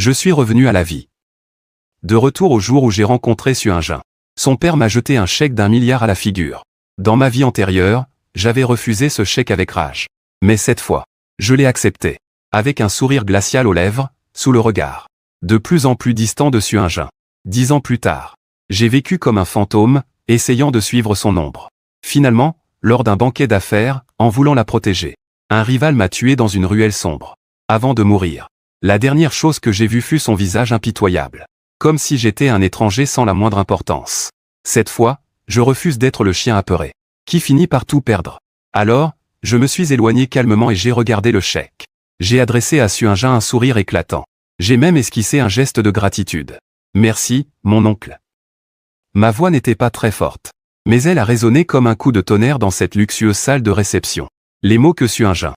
Je suis revenu à la vie. De retour au jour où j'ai rencontré Suingin. Son père m'a jeté un chèque d'1 milliard à la figure. Dans ma vie antérieure, j'avais refusé ce chèque avec rage. Mais cette fois, je l'ai accepté. Avec un sourire glacial aux lèvres, sous le regard de plus en plus distant de Suingin. 10 ans plus tard, j'ai vécu comme un fantôme, essayant de suivre son ombre. Finalement, lors d'un banquet d'affaires, en voulant la protéger, un rival m'a tué dans une ruelle sombre. Avant de mourir, la dernière chose que j'ai vue fut son visage impitoyable. Comme si j'étais un étranger sans la moindre importance. Cette fois, je refuse d'être le chien apeuré, qui finit par tout perdre. Alors, je me suis éloigné calmement et j'ai regardé le chèque. J'ai adressé à Suingin un sourire éclatant. J'ai même esquissé un geste de gratitude. Merci, mon oncle. Ma voix n'était pas très forte, mais elle a résonné comme un coup de tonnerre dans cette luxueuse salle de réception. Les mots que Suingin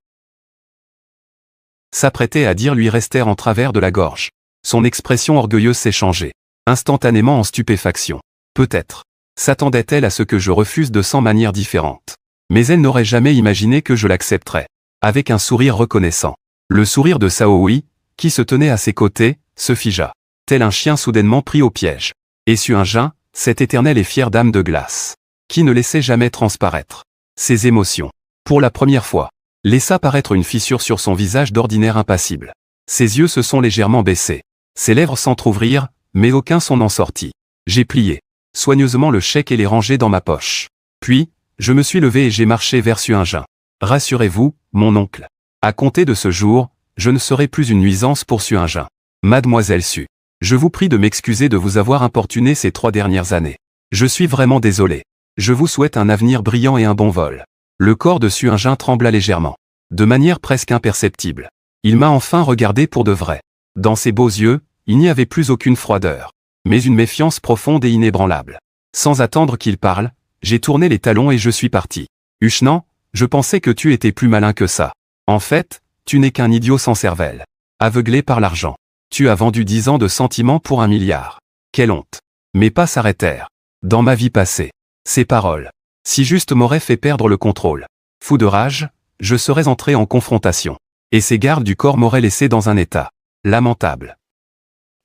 s'apprêtait à dire lui restèrent en travers de la gorge. Son expression orgueilleuse s'est changée, instantanément en stupéfaction. Peut-être s'attendait-elle à ce que je refuse de 100 manières différentes. Mais elle n'aurait jamais imaginé que je l'accepterais. Avec un sourire reconnaissant. Le sourire de Saoui, qui se tenait à ses côtés, se figea, tel un chien soudainement pris au piège. Et Suingin, cette éternelle et fière dame de glace, qui ne laissait jamais transparaître ses émotions. Pour la première fois, laissa paraître une fissure sur son visage d'ordinaire impassible. Ses yeux se sont légèrement baissés. Ses lèvres s'entr'ouvrirent, mais aucun son n'en sortit. J'ai plié soigneusement le chèque et l'ai rangé dans ma poche. Puis, je me suis levé et j'ai marché vers Suingin. Rassurez-vous, mon oncle. À compter de ce jour, je ne serai plus une nuisance pour Suingin. Mademoiselle Su, je vous prie de m'excuser de vous avoir importuné ces 3 dernières années. Je suis vraiment désolé. Je vous souhaite un avenir brillant et un bon vol. Le corps de Suingin trembla légèrement. De manière presque imperceptible. Il m'a enfin regardé pour de vrai. Dans ses beaux yeux, il n'y avait plus aucune froideur, mais une méfiance profonde et inébranlable. Sans attendre qu'il parle, j'ai tourné les talons et je suis parti. Huchenan, je pensais que tu étais plus malin que ça. En fait, tu n'es qu'un idiot sans cervelle. Aveuglé par l'argent. Tu as vendu 10 ans de sentiments pour 1 milliard. Quelle honte. Mes pas s'arrêtèrent. Dans ma vie passée. Ces paroles, si juste m'auraient fait perdre le contrôle. Fou de rage, je serais entré en confrontation. Et ces gardes du corps m'auraient laissé dans un état lamentable.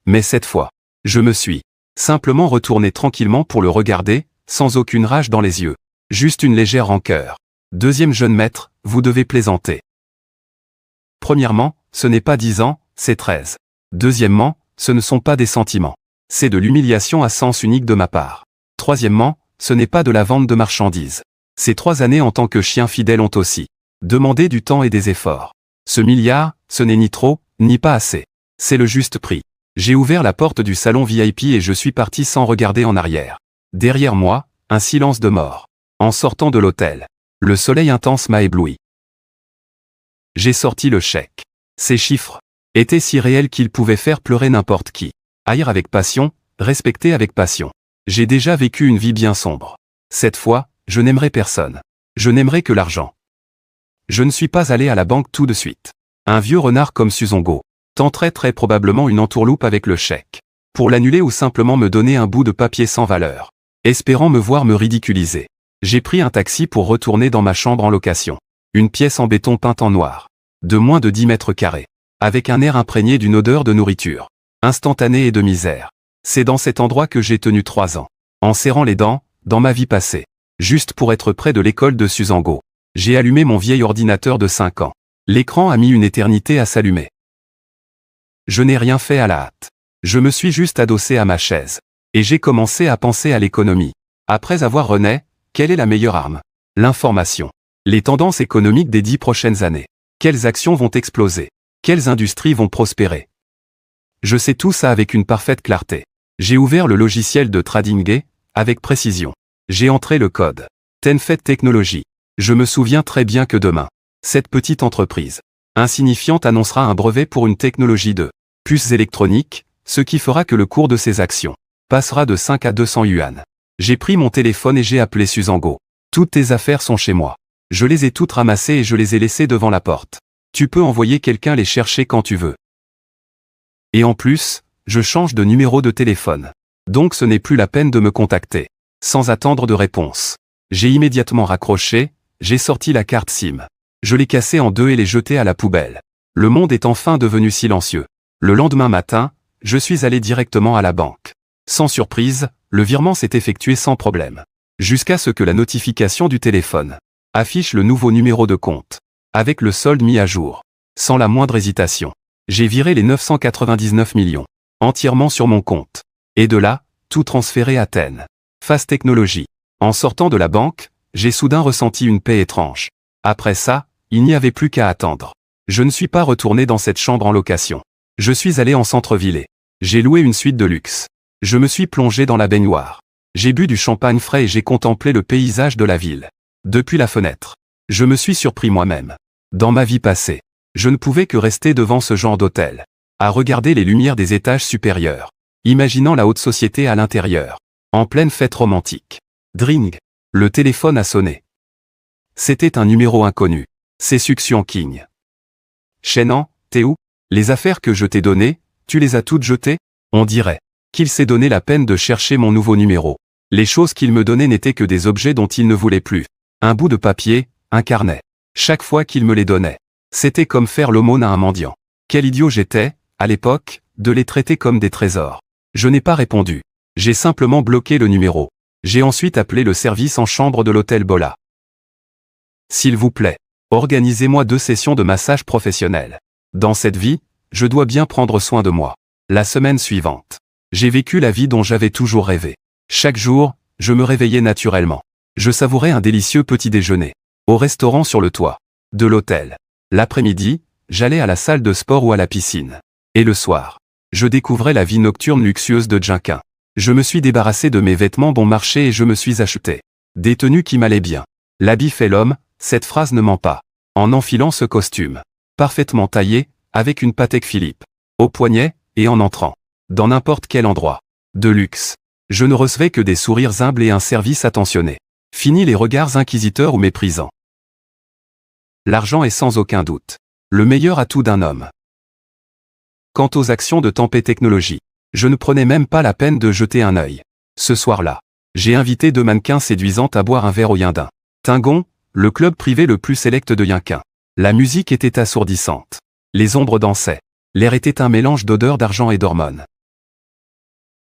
Mais cette fois, je me suis simplement retourné tranquillement pour le regarder, sans aucune rage dans les yeux. Juste une légère rancœur. Deuxième jeune maître, vous devez plaisanter. Premièrement, ce n'est pas 10 ans, c'est 13. Deuxièmement, ce ne sont pas des sentiments. C'est de l'humiliation à sens unique de ma part. Troisièmement, ce n'est pas de la vente de marchandises. Ces 3 années en tant que chien fidèle ont aussi demandé du temps et des efforts. Ce milliard, ce n'est ni trop, ni pas assez. C'est le juste prix. J'ai ouvert la porte du salon VIP et je suis parti sans regarder en arrière. Derrière moi, un silence de mort. En sortant de l'hôtel, le soleil intense m'a ébloui. J'ai sorti le chèque. Ces chiffres étaient si réels qu'ils pouvaient faire pleurer n'importe qui. Haïr avec passion, respecter avec passion. J'ai déjà vécu une vie bien sombre. Cette fois, je n'aimerai personne. Je n'aimerai que l'argent. Je ne suis pas allé à la banque tout de suite. Un vieux renard comme Suzongo tenterait très probablement une entourloupe avec le chèque. Pour l'annuler ou simplement me donner un bout de papier sans valeur. Espérant me voir me ridiculiser. J'ai pris un taxi pour retourner dans ma chambre en location. Une pièce en béton peinte en noir. De moins de 10 mètres carrés. Avec un air imprégné d'une odeur de nourriture. Instantanée et de misère. C'est dans cet endroit que j'ai tenu 3 ans. En serrant les dents, dans ma vie passée. Juste pour être près de l'école de Suzango. J'ai allumé mon vieil ordinateur de 5 ans. L'écran a mis une éternité à s'allumer. Je n'ai rien fait à la hâte. Je me suis juste adossé à ma chaise. Et j'ai commencé à penser à l'économie. Après avoir rené, quelle est la meilleure arme? L'information. Les tendances économiques des 10 prochaines années. Quelles actions vont exploser? Quelles industries vont prospérer? Je sais tout ça avec une parfaite clarté. J'ai ouvert le logiciel de TradingGate, avec précision. J'ai entré le code. Tenfet Technologies. Je me souviens très bien que demain, cette petite entreprise insignifiante annoncera un brevet pour une technologie de puces électroniques, ce qui fera que le cours de ses actions passera de 5 à 200 yuan. J'ai pris mon téléphone et j'ai appelé Suzango. Toutes tes affaires sont chez moi. Je les ai toutes ramassées et je les ai laissées devant la porte. Tu peux envoyer quelqu'un les chercher quand tu veux. Et en plus, je change de numéro de téléphone. Donc ce n'est plus la peine de me contacter. Sans attendre de réponse. J'ai immédiatement raccroché, j'ai sorti la carte SIM. Je l'ai cassée en deux et l'ai jetée à la poubelle. Le monde est enfin devenu silencieux. Le lendemain matin, je suis allé directement à la banque. Sans surprise, le virement s'est effectué sans problème. Jusqu'à ce que la notification du téléphone affiche le nouveau numéro de compte, avec le solde mis à jour. Sans la moindre hésitation, j'ai viré les 999 millions, entièrement sur mon compte. Et de là, tout transféré à Athènes. Phase technologie. En sortant de la banque, j'ai soudain ressenti une paix étrange. Après ça, il n'y avait plus qu'à attendre. Je ne suis pas retourné dans cette chambre en location. Je suis allé en centre-ville. J'ai loué une suite de luxe. Je me suis plongé dans la baignoire. J'ai bu du champagne frais et j'ai contemplé le paysage de la ville. Depuis la fenêtre, je me suis surpris moi-même. Dans ma vie passée, je ne pouvais que rester devant ce genre d'hôtel, à regarder les lumières des étages supérieurs, imaginant la haute société à l'intérieur, en pleine fête romantique. Dring. Le téléphone a sonné. C'était un numéro inconnu. C'est Succion King. Chenan, t'es où? Les affaires que je t'ai données, tu les as toutes jetées? On dirait qu'il s'est donné la peine de chercher mon nouveau numéro. Les choses qu'il me donnait n'étaient que des objets dont il ne voulait plus. Un bout de papier, un carnet. Chaque fois qu'il me les donnait, c'était comme faire l'aumône à un mendiant. Quel idiot j'étais, à l'époque, de les traiter comme des trésors. Je n'ai pas répondu. J'ai simplement bloqué le numéro. J'ai ensuite appelé le service en chambre de l'hôtel Bola. S'il vous plaît, organisez-moi 2 sessions de massage professionnel. Dans cette vie, je dois bien prendre soin de moi. La semaine suivante, j'ai vécu la vie dont j'avais toujours rêvé. Chaque jour, je me réveillais naturellement. Je savourais un délicieux petit déjeuner, au restaurant sur le toit de l'hôtel. L'après-midi, j'allais à la salle de sport ou à la piscine. Et le soir, je découvrais la vie nocturne luxueuse de Djinquin. Je me suis débarrassé de mes vêtements bon marché et je me suis acheté des tenues qui m'allaient bien. L'habit fait l'homme, cette phrase ne ment pas. En enfilant ce costume, parfaitement taillé, avec une Patek Philippe au poignet, et en entrant dans n'importe quel endroit de luxe, je ne recevais que des sourires humbles et un service attentionné. Fini les regards inquisiteurs ou méprisants. L'argent est sans aucun doute le meilleur atout d'un homme. Quant aux actions de Tempé Technologies, je ne prenais même pas la peine de jeter un œil. Ce soir-là, j'ai invité 2 mannequins séduisantes à boire un verre au Yindin. Tingon, le club privé le plus sélect de Yinquin. La musique était assourdissante. Les ombres dansaient. L'air était un mélange d'odeurs d'argent et d'hormones.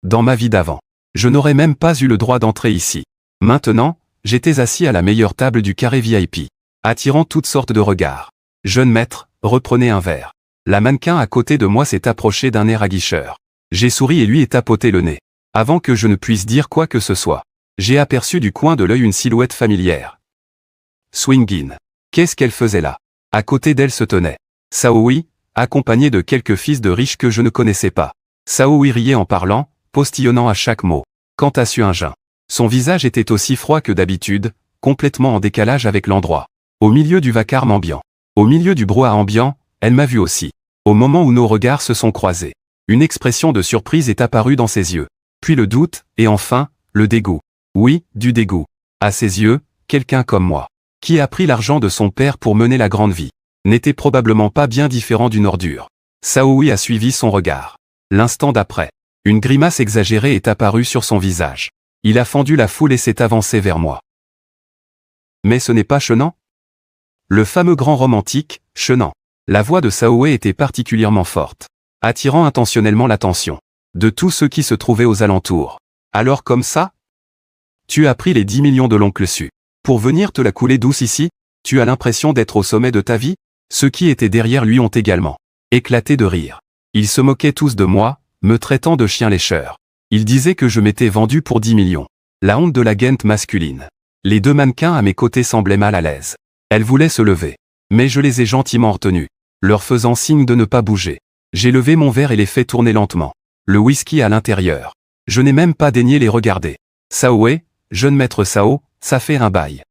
Dans ma vie d'avant, je n'aurais même pas eu le droit d'entrer ici. Maintenant, j'étais assis à la meilleure table du carré VIP, attirant toutes sortes de regards. Jeune maître, reprenez un verre. La mannequin à côté de moi s'est approchée d'un air aguicheur. J'ai souri et lui ai tapoté le nez. Avant que je ne puisse dire quoi que ce soit, j'ai aperçu du coin de l'œil une silhouette familière. Swingin. Qu'est-ce qu'elle faisait là? À côté d'elle se tenait Saoui, accompagné de quelques fils de riches que je ne connaissais pas. Saoui riait en parlant, postillonnant à chaque mot. Quant à Suingin, son visage était aussi froid que d'habitude, complètement en décalage avec l'endroit. Au milieu du vacarme ambiant, au milieu du brouhaha ambiant, elle m'a vu aussi. Au moment où nos regards se sont croisés, une expression de surprise est apparue dans ses yeux. Puis le doute, et enfin, le dégoût. Oui, du dégoût. À ses yeux, quelqu'un comme moi, qui a pris l'argent de son père pour mener la grande vie, n'était probablement pas bien différent d'une ordure. Saoui a suivi son regard. L'instant d'après, une grimace exagérée est apparue sur son visage. Il a fendu la foule et s'est avancé vers moi. Mais ce n'est pas Chenan? Le fameux grand romantique, Chenan. La voix de Saoui était particulièrement forte, attirant intentionnellement l'attention de tous ceux qui se trouvaient aux alentours. Alors comme ça? Tu as pris les 10 millions de l'oncle Su pour venir te la couler douce ici? Tu as l'impression d'être au sommet de ta vie? Ceux qui étaient derrière lui ont également éclaté de rire. Ils se moquaient tous de moi, me traitant de chien lécheur. Ils disaient que je m'étais vendu pour 10 millions. La honte de la guente masculine. Les 2 mannequins à mes côtés semblaient mal à l'aise. Elles voulaient se lever, mais je les ai gentiment retenues, leur faisant signe de ne pas bouger. J'ai levé mon verre et l'ai fait tourner lentement. Le whisky à l'intérieur. Je n'ai même pas daigné les regarder. Saoui, jeune maître Sao, ça fait un bail.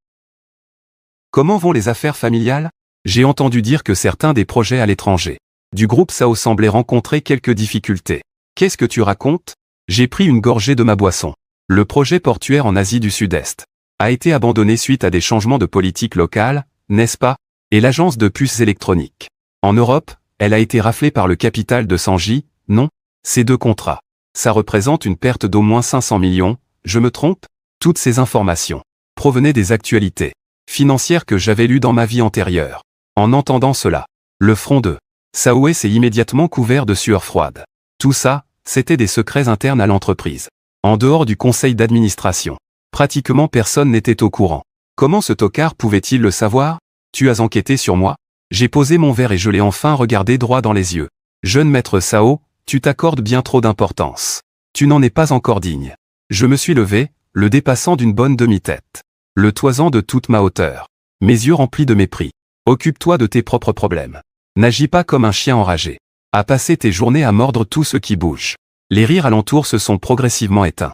Comment vont les affaires familiales? J'ai entendu dire que certains des projets à l'étranger du groupe Sao semblaient rencontrer quelques difficultés. Qu'est-ce que tu racontes? J'ai pris une gorgée de ma boisson. Le projet portuaire en Asie du Sud-Est a été abandonné suite à des changements de politique locale, n'est-ce pas? Et l'agence de puces électroniques. En Europe, elle a été raflée par le capital de Sanji, non? Ces 2 contrats. Ça représente une perte d'au moins 500 millions, je me trompe? Toutes ces informations provenaient des actualités financières que j'avais lues dans ma vie antérieure. En entendant cela, le front de Saoué s'est immédiatement couvert de sueur froide. Tout ça, c'était des secrets internes à l'entreprise. En dehors du conseil d'administration, pratiquement personne n'était au courant. Comment ce tocard pouvait-il le savoir? Tu as enquêté sur moi? J'ai posé mon verre et je l'ai enfin regardé droit dans les yeux. Jeune maître Sao, tu t'accordes bien trop d'importance. Tu n'en es pas encore digne. Je me suis levé, le dépassant d'une bonne demi-tête. Le toisant de toute ma hauteur. Mes yeux remplis de mépris. Occupe-toi de tes propres problèmes. N'agis pas comme un chien enragé. À passer tes journées à mordre tout ce qui bouge. Les rires alentour se sont progressivement éteints.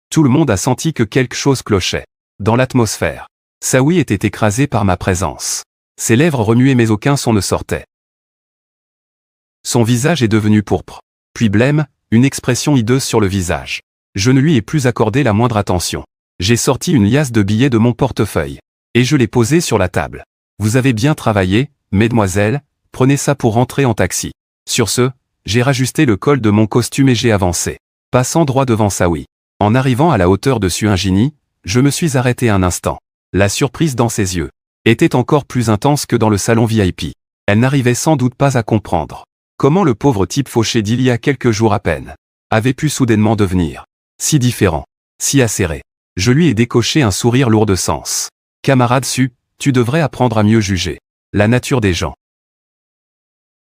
Tout le monde a senti que quelque chose clochait. Dans l'atmosphère. Saoui était écrasé par ma présence. Ses lèvres remuaient mais aucun son ne sortait. Son visage est devenu pourpre. Puis blême, une expression hideuse sur le visage. Je ne lui ai plus accordé la moindre attention. J'ai sorti une liasse de billets de mon portefeuille. Et je l'ai posée sur la table. Vous avez bien travaillé, mesdemoiselles, prenez ça pour rentrer en taxi. Sur ce, j'ai rajusté le col de mon costume et j'ai avancé. Passant droit devant Saoui. En arrivant à la hauteur de Suingini, je me suis arrêté un instant. La surprise dans ses yeux était encore plus intense que dans le salon VIP. Elle n'arrivait sans doute pas à comprendre comment le pauvre type fauché d'il y a quelques jours à peine avait pu soudainement devenir si différent, si acéré. Je lui ai décoché un sourire lourd de sens. Camarade Su, tu devrais apprendre à mieux juger la nature des gens.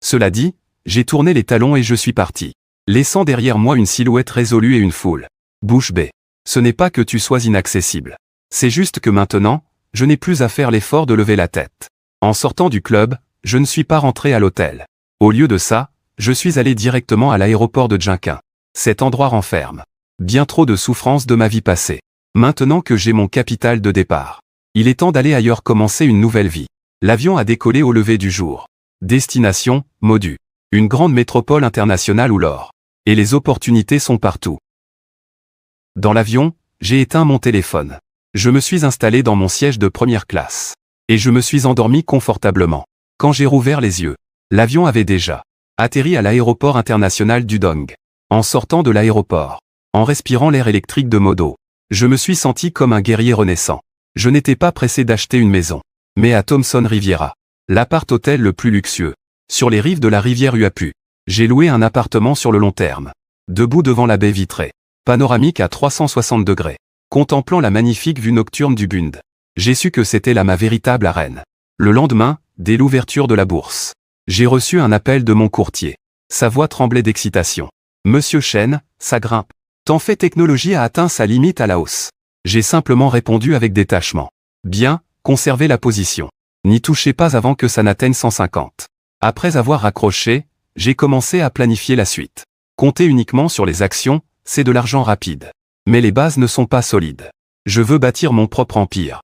Cela dit, j'ai tourné les talons et je suis parti, laissant derrière moi une silhouette résolue et une foule. Bouche bée. Ce n'est pas que tu sois inaccessible. C'est juste que maintenant, je n'ai plus à faire l'effort de lever la tête. En sortant du club, je ne suis pas rentré à l'hôtel. Au lieu de ça, je suis allé directement à l'aéroport de Djinquin. Cet endroit renferme bien trop de souffrances de ma vie passée. Maintenant que j'ai mon capital de départ, il est temps d'aller ailleurs commencer une nouvelle vie. L'avion a décollé au lever du jour. Destination, Modu. Une grande métropole internationale où l'or et les opportunités sont partout. Dans l'avion, j'ai éteint mon téléphone. Je me suis installé dans mon siège de première classe. Et je me suis endormi confortablement. Quand j'ai rouvert les yeux, l'avion avait déjà atterri à l'aéroport international du Dong. En sortant de l'aéroport, en respirant l'air électrique de Modo, je me suis senti comme un guerrier renaissant. Je n'étais pas pressé d'acheter une maison, mais à Thomson Riviera, l'appart-hôtel le plus luxueux, sur les rives de la rivière Uapu. J'ai loué un appartement sur le long terme, debout devant la baie vitrée, panoramique à 360 degrés, contemplant la magnifique vue nocturne du Bund. J'ai su que c'était là ma véritable arène. Le lendemain, dès l'ouverture de la bourse, j'ai reçu un appel de mon courtier. Sa voix tremblait d'excitation. Monsieur Chen, ça grimpe. Tant fait technologie a atteint sa limite à la hausse. J'ai simplement répondu avec détachement. Bien, conservez la position. N'y touchez pas avant que ça n'atteigne 150. Après avoir raccroché, j'ai commencé à planifier la suite. Compter uniquement sur les actions, c'est de l'argent rapide. Mais les bases ne sont pas solides. Je veux bâtir mon propre empire.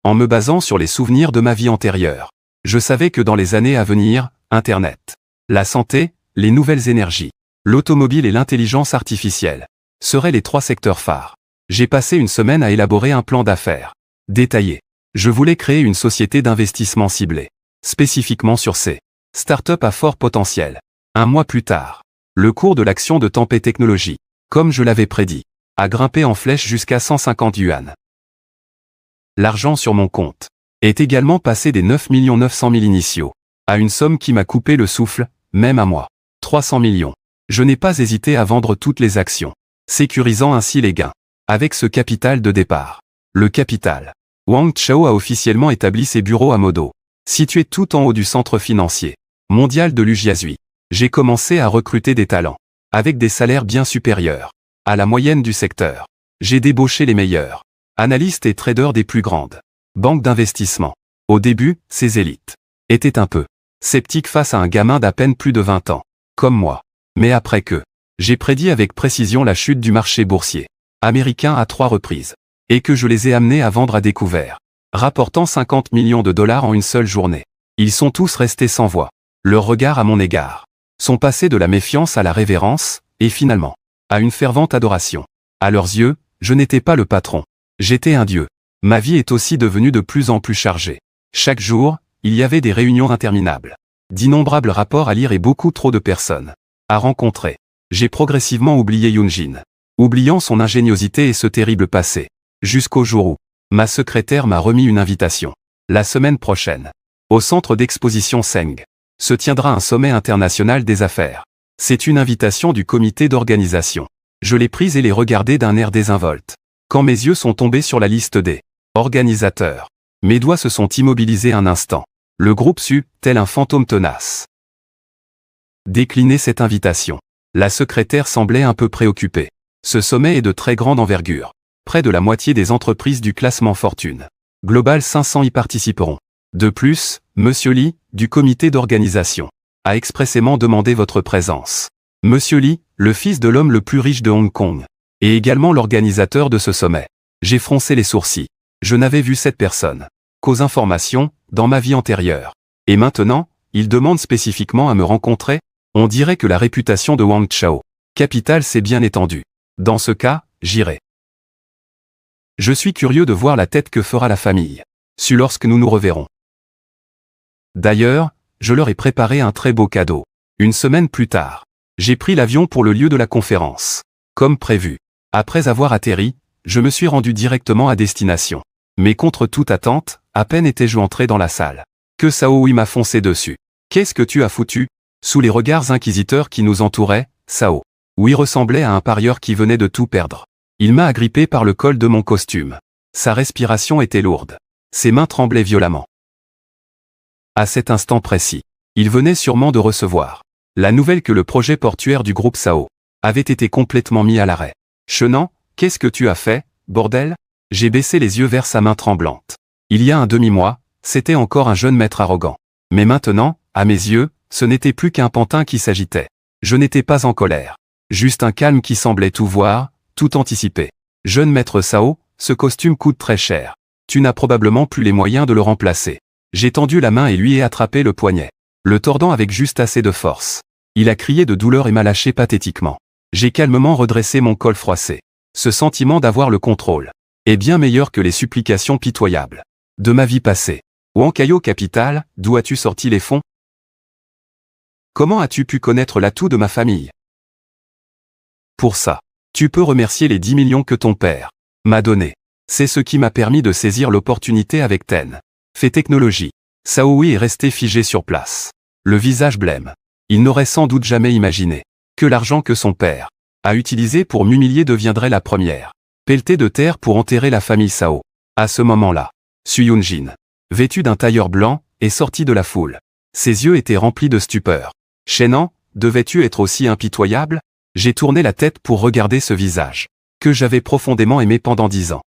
En me basant sur les souvenirs de ma vie antérieure, je savais que dans les années à venir, Internet, la santé, les nouvelles énergies, l'automobile et l'intelligence artificielle seraient les 3 secteurs phares. J'ai passé une semaine à élaborer un plan d'affaires détaillé. Je voulais créer une société d'investissement ciblée, spécifiquement sur ces startups à fort potentiel. Un mois plus tard, le cours de l'action de Tempé Technologies, comme je l'avais prédit, a grimpé en flèche jusqu'à 150 yuan. L'argent sur mon compte est également passé des 9 900 000 initiaux à une somme qui m'a coupé le souffle, même à moi. 300 millions. Je n'ai pas hésité à vendre toutes les actions, sécurisant ainsi les gains. Avec ce capital de départ, le capital, Wang Chao a officiellement établi ses bureaux à Modo, situé tout en haut du centre financier mondial de l'Ujiazui. J'ai commencé à recruter des talents, avec des salaires bien supérieurs à la moyenne du secteur. J'ai débauché les meilleurs analystes et traders des plus grandes banques d'investissement. Au début, ces élites étaient un peu sceptiques face à un gamin d'à peine plus de 20 ans, comme moi. Mais après que j'ai prédit avec précision la chute du marché boursier américain à 3 reprises, et que je les ai amenés à vendre à découvert, rapportant 50 millions de dollars en une seule journée, ils sont tous restés sans voix. Leurs regards à mon égard sont passés de la méfiance à la révérence, et finalement, à une fervente adoration. À leurs yeux, je n'étais pas le patron. J'étais un dieu. Ma vie est aussi devenue de plus en plus chargée. Chaque jour, il y avait des réunions interminables, d'innombrables rapports à lire et beaucoup trop de personnes à rencontrer. J'ai progressivement oublié Yoonjin, oubliant son ingéniosité et ce terrible passé, jusqu'au jour où ma secrétaire m'a remis une invitation. La semaine prochaine, Au centre d'exposition Seng se tiendra un sommet international des affaires. C'est une invitation du comité d'organisation. Je l'ai prise et l'ai regardée d'un air désinvolte. Quand mes yeux sont tombés sur la liste des organisateurs, mes doigts se sont immobilisés un instant. Le groupe sut, tel un fantôme tenace, décliner cette invitation. La secrétaire semblait un peu préoccupée. Ce sommet est de très grande envergure. Près de la moitié des entreprises du classement Fortune Global 500 y participeront. De plus, Monsieur Lee, du comité d'organisation, a expressément demandé votre présence. Monsieur Lee, le fils de l'homme le plus riche de Hong Kong, est également l'organisateur de ce sommet. J'ai froncé les sourcils. Je n'avais vu cette personne qu'aux informations, dans ma vie antérieure. Et maintenant, il demande spécifiquement à me rencontrer. On dirait que la réputation de Wang Chao Capital s'est bien étendue. Dans ce cas, j'irai. Je suis curieux de voir la tête que fera la famille su lorsque nous nous reverrons. D'ailleurs, je leur ai préparé un très beau cadeau. Une semaine plus tard, j'ai pris l'avion pour le lieu de la conférence. Comme prévu. Après avoir atterri, je me suis rendu directement à destination. Mais contre toute attente, à peine étais-je entré dans la salle, que Cao Hui m'a foncé dessus. Qu'est-ce que tu as foutu? Sous les regards inquisiteurs qui nous entouraient, Cao Hui ressemblait à un parieur qui venait de tout perdre. Il m'a agrippé par le col de mon costume. Sa respiration était lourde. Ses mains tremblaient violemment. À cet instant précis, il venait sûrement de recevoir la nouvelle que le projet portuaire du groupe Cao avait été complètement mis à l'arrêt. Chenant, qu'est-ce que tu as fait, bordel? J'ai baissé les yeux vers sa main tremblante. Il y a un demi-mois, c'était encore un jeune maître arrogant. Mais maintenant, à mes yeux, ce n'était plus qu'un pantin qui s'agitait. Je n'étais pas en colère. Juste un calme qui semblait tout voir, tout anticiper. Jeune maître Cao, ce costume coûte très cher. Tu n'as probablement plus les moyens de le remplacer. J'ai tendu la main et lui ai attrapé le poignet, le tordant avec juste assez de force. Il a crié de douleur et m'a lâché pathétiquement. J'ai calmement redressé mon col froissé. Ce sentiment d'avoir le contrôle est bien meilleur que les supplications pitoyables de ma vie passée. Wang Chao Capital, d'où as-tu sorti les fonds? Comment as-tu pu connaître l'atout de ma famille? Pour ça, tu peux remercier les 10 millions que ton père m'a donnés. C'est ce qui m'a permis de saisir l'opportunité avec Ten. Fait technologie. Cao Hui est resté figé sur place. Le visage blême. Il n'aurait sans doute jamais imaginé que l'argent que son père a utilisé pour m'humilier deviendrait la première pelletée de terre pour enterrer la famille Cao. À ce moment-là, Su Yunjin, vêtu d'un tailleur blanc, est sorti de la foule. Ses yeux étaient remplis de stupeur. Chaînant, devais-tu être aussi impitoyable? J'ai tourné la tête pour regarder ce visage que j'avais profondément aimé pendant 10 ans.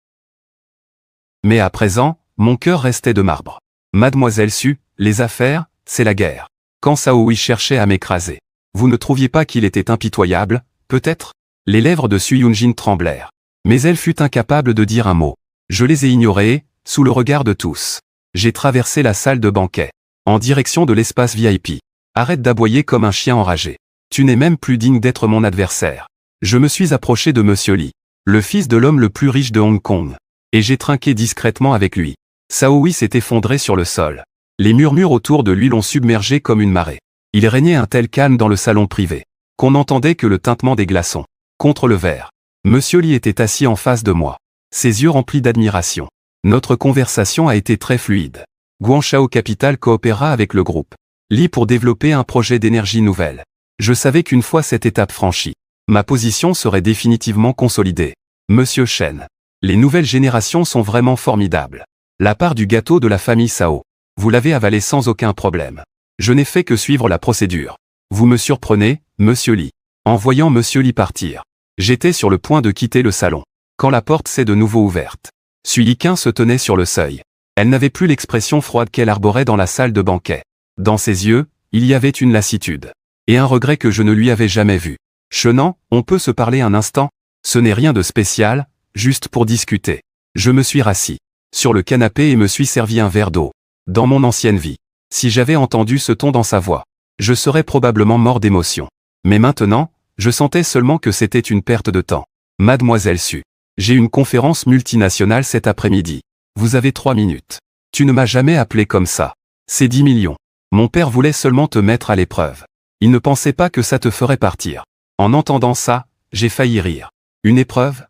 Mais à présent, mon cœur restait de marbre. Mademoiselle Su, les affaires, c'est la guerre. Quand Cao Hui cherchait à m'écraser, vous ne trouviez pas qu'il était impitoyable, peut-être? Les lèvres de Su Yunjin tremblèrent. Mais elle fut incapable de dire un mot. Je les ai ignorés, sous le regard de tous. J'ai traversé la salle de banquet, en direction de l'espace VIP. Arrête d'aboyer comme un chien enragé. Tu n'es même plus digne d'être mon adversaire. Je me suis approché de Monsieur Lee, le fils de l'homme le plus riche de Hong Kong. Et j'ai trinqué discrètement avec lui. Cao Hui s'est effondré sur le sol. Les murmures autour de lui l'ont submergé comme une marée. Il régnait un tel calme dans le salon privé, qu'on n'entendait que le tintement des glaçons contre le verre. Monsieur Lee était assis en face de moi, ses yeux remplis d'admiration. Notre conversation a été très fluide. Guangchao Capital coopéra avec le groupe Lee pour développer un projet d'énergie nouvelle. Je savais qu'une fois cette étape franchie, ma position serait définitivement consolidée. Monsieur Chen, les nouvelles générations sont vraiment formidables. La part du gâteau de la famille Cao, vous l'avez avalée sans aucun problème. Je n'ai fait que suivre la procédure. Vous me surprenez, Monsieur Lee. En voyant Monsieur Lee partir, j'étais sur le point de quitter le salon, quand la porte s'est de nouveau ouverte. Su Yiqin se tenait sur le seuil. Elle n'avait plus l'expression froide qu'elle arborait dans la salle de banquet. Dans ses yeux, il y avait une lassitude et un regret que je ne lui avais jamais vu. Chenant, on peut se parler un instant? Ce n'est rien de spécial, juste pour discuter. Je me suis rassis sur le canapé et me suis servi un verre d'eau. Dans mon ancienne vie, si j'avais entendu ce ton dans sa voix, je serais probablement mort d'émotion. Mais maintenant, je sentais seulement que c'était une perte de temps. Mademoiselle Su, j'ai une conférence multinationale cet après-midi. Vous avez 3 minutes. Tu ne m'as jamais appelé comme ça. C'est 10 millions. Mon père voulait seulement te mettre à l'épreuve. Il ne pensait pas que ça te ferait partir. En entendant ça, j'ai failli rire. Une épreuve?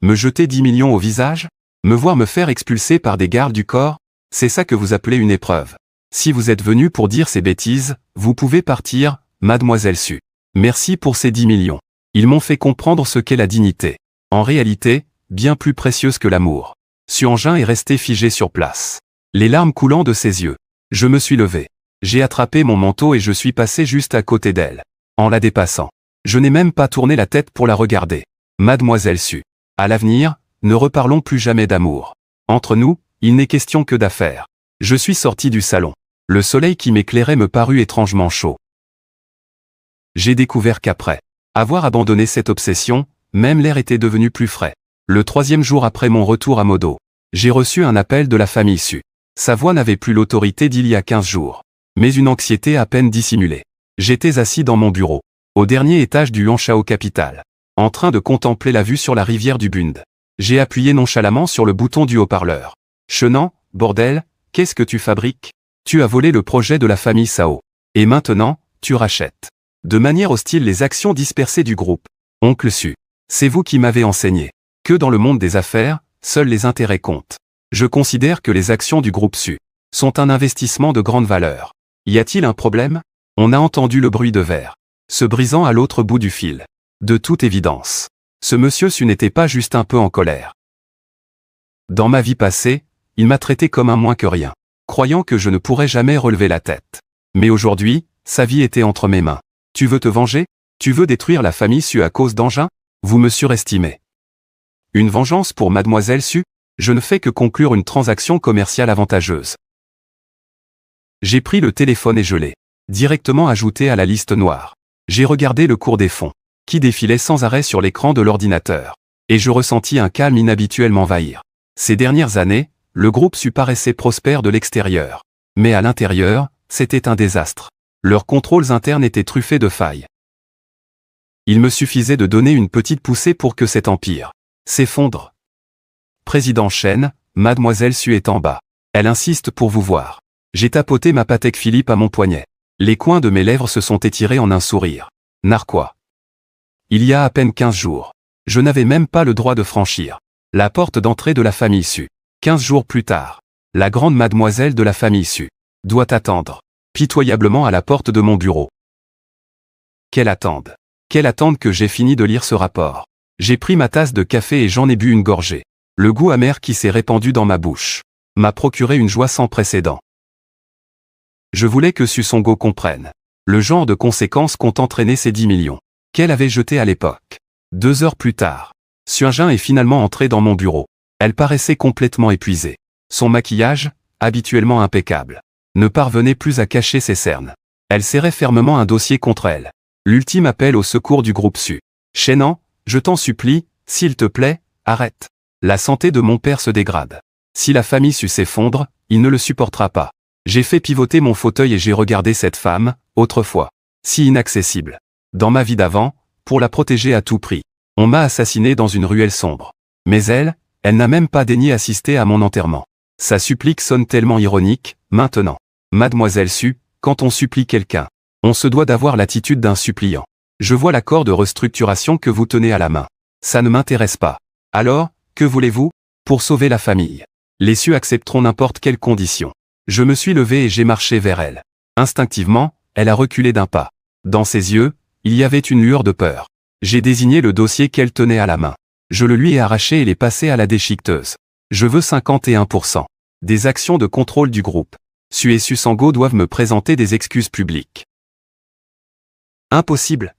Me jeter 10 millions au visage? Me voir me faire expulser par des gardes du corps? C'est ça que vous appelez une épreuve. Si vous êtes venu pour dire ces bêtises, vous pouvez partir, mademoiselle Su. Merci pour ces 10 millions. Ils m'ont fait comprendre ce qu'est la dignité. En réalité, bien plus précieuse que l'amour. Su Engin est resté figé sur place. Les larmes coulant de ses yeux. Je me suis levé. J'ai attrapé mon manteau et je suis passé juste à côté d'elle. En la dépassant. Je n'ai même pas tourné la tête pour la regarder. Mademoiselle Su. À l'avenir, ne reparlons plus jamais d'amour. Entre nous, il n'est question que d'affaires. Je suis sorti du salon. Le soleil qui m'éclairait me parut étrangement chaud. J'ai découvert qu'après avoir abandonné cette obsession, même l'air était devenu plus frais. Le 3e jour après mon retour à Modo, j'ai reçu un appel de la famille Su. Sa voix n'avait plus l'autorité d'il y a 15 jours, mais une anxiété à peine dissimulée. J'étais assis dans mon bureau, au dernier étage du Yuanshao Capital, en train de contempler la vue sur la rivière du Bund. J'ai appuyé nonchalamment sur le bouton du haut-parleur. Chenan, bordel, qu'est-ce que tu fabriques? Tu as volé le projet de la famille Sao. Et maintenant, tu rachètes. De manière hostile les actions dispersées du groupe. Oncle Su. C'est vous qui m'avez enseigné que dans le monde des affaires, seuls les intérêts comptent. Je considère que les actions du groupe Su sont un investissement de grande valeur. Y a-t-il un problème? On a entendu le bruit de verre se brisant à l'autre bout du fil. De toute évidence, ce monsieur Su n'était pas juste un peu en colère. Dans ma vie passée, il m'a traité comme un moins que rien, croyant que je ne pourrais jamais relever la tête. Mais aujourd'hui, sa vie était entre mes mains. Tu veux te venger? Tu veux détruire la famille Su à cause d'Engin? Vous me surestimez. Une vengeance pour mademoiselle Su? Je ne fais que conclure une transaction commerciale avantageuse. J'ai pris le téléphone et je l'ai directement ajouté à la liste noire. J'ai regardé le cours des fonds, qui défilait sans arrêt sur l'écran de l'ordinateur, et je ressentis un calme inhabituel m'envahir. Ces dernières années, le groupe Su paraissait prospère de l'extérieur, mais à l'intérieur, c'était un désastre. Leurs contrôles internes étaient truffés de failles. Il me suffisait de donner une petite poussée pour que cet empire s'effondre. Président Chen, mademoiselle Su est en bas. Elle insiste pour vous voir. J'ai tapoté ma Patek Philippe à mon poignet. Les coins de mes lèvres se sont étirés en un sourire. Narquois. Il y a à peine 15 jours. Je n'avais même pas le droit de franchir la porte d'entrée de la famille Su. 15 jours plus tard, la grande mademoiselle de la famille Su doit attendre pitoyablement à la porte de mon bureau. Qu'elle attende. Qu'elle attende que j'ai fini de lire ce rapport. J'ai pris ma tasse de café et j'en ai bu une gorgée. Le goût amer qui s'est répandu dans ma bouche m'a procuré une joie sans précédent. Je voulais que Su Songo comprenne le genre de conséquences qu'ont entraîné ces 10 millions qu'elle avait jetés à l'époque. 2 heures plus tard, Su Engin est finalement entrée dans mon bureau. Elle paraissait complètement épuisée. Son maquillage, habituellement impeccable, ne parvenait plus à cacher ses cernes. Elle serrait fermement un dossier contre elle. L'ultime appel au secours du groupe Su. Chenan, je t'en supplie, s'il te plaît, arrête. La santé de mon père se dégrade. Si la famille Su s'effondre, il ne le supportera pas. J'ai fait pivoter mon fauteuil et j'ai regardé cette femme, autrefois si inaccessible. Dans ma vie d'avant, pour la protéger à tout prix, on m'a assassiné dans une ruelle sombre. Mais elle n'a même pas daigné assister à mon enterrement. Sa supplique sonne tellement ironique, maintenant. Mademoiselle Su, quand on supplie quelqu'un, on se doit d'avoir l'attitude d'un suppliant. Je vois l'accord de restructuration que vous tenez à la main. Ça ne m'intéresse pas. Alors, que voulez-vous? Pour sauver la famille. Les Su accepteront n'importe quelle condition. Je me suis levé et j'ai marché vers elle. Instinctivement, elle a reculé d'un pas. Dans ses yeux, il y avait une lueur de peur. J'ai désigné le dossier qu'elle tenait à la main. Je le lui ai arraché et l'ai passé à la déchiqueteuse. Je veux 51% des actions de contrôle du groupe. Su et Su Songo doivent me présenter des excuses publiques. Impossible.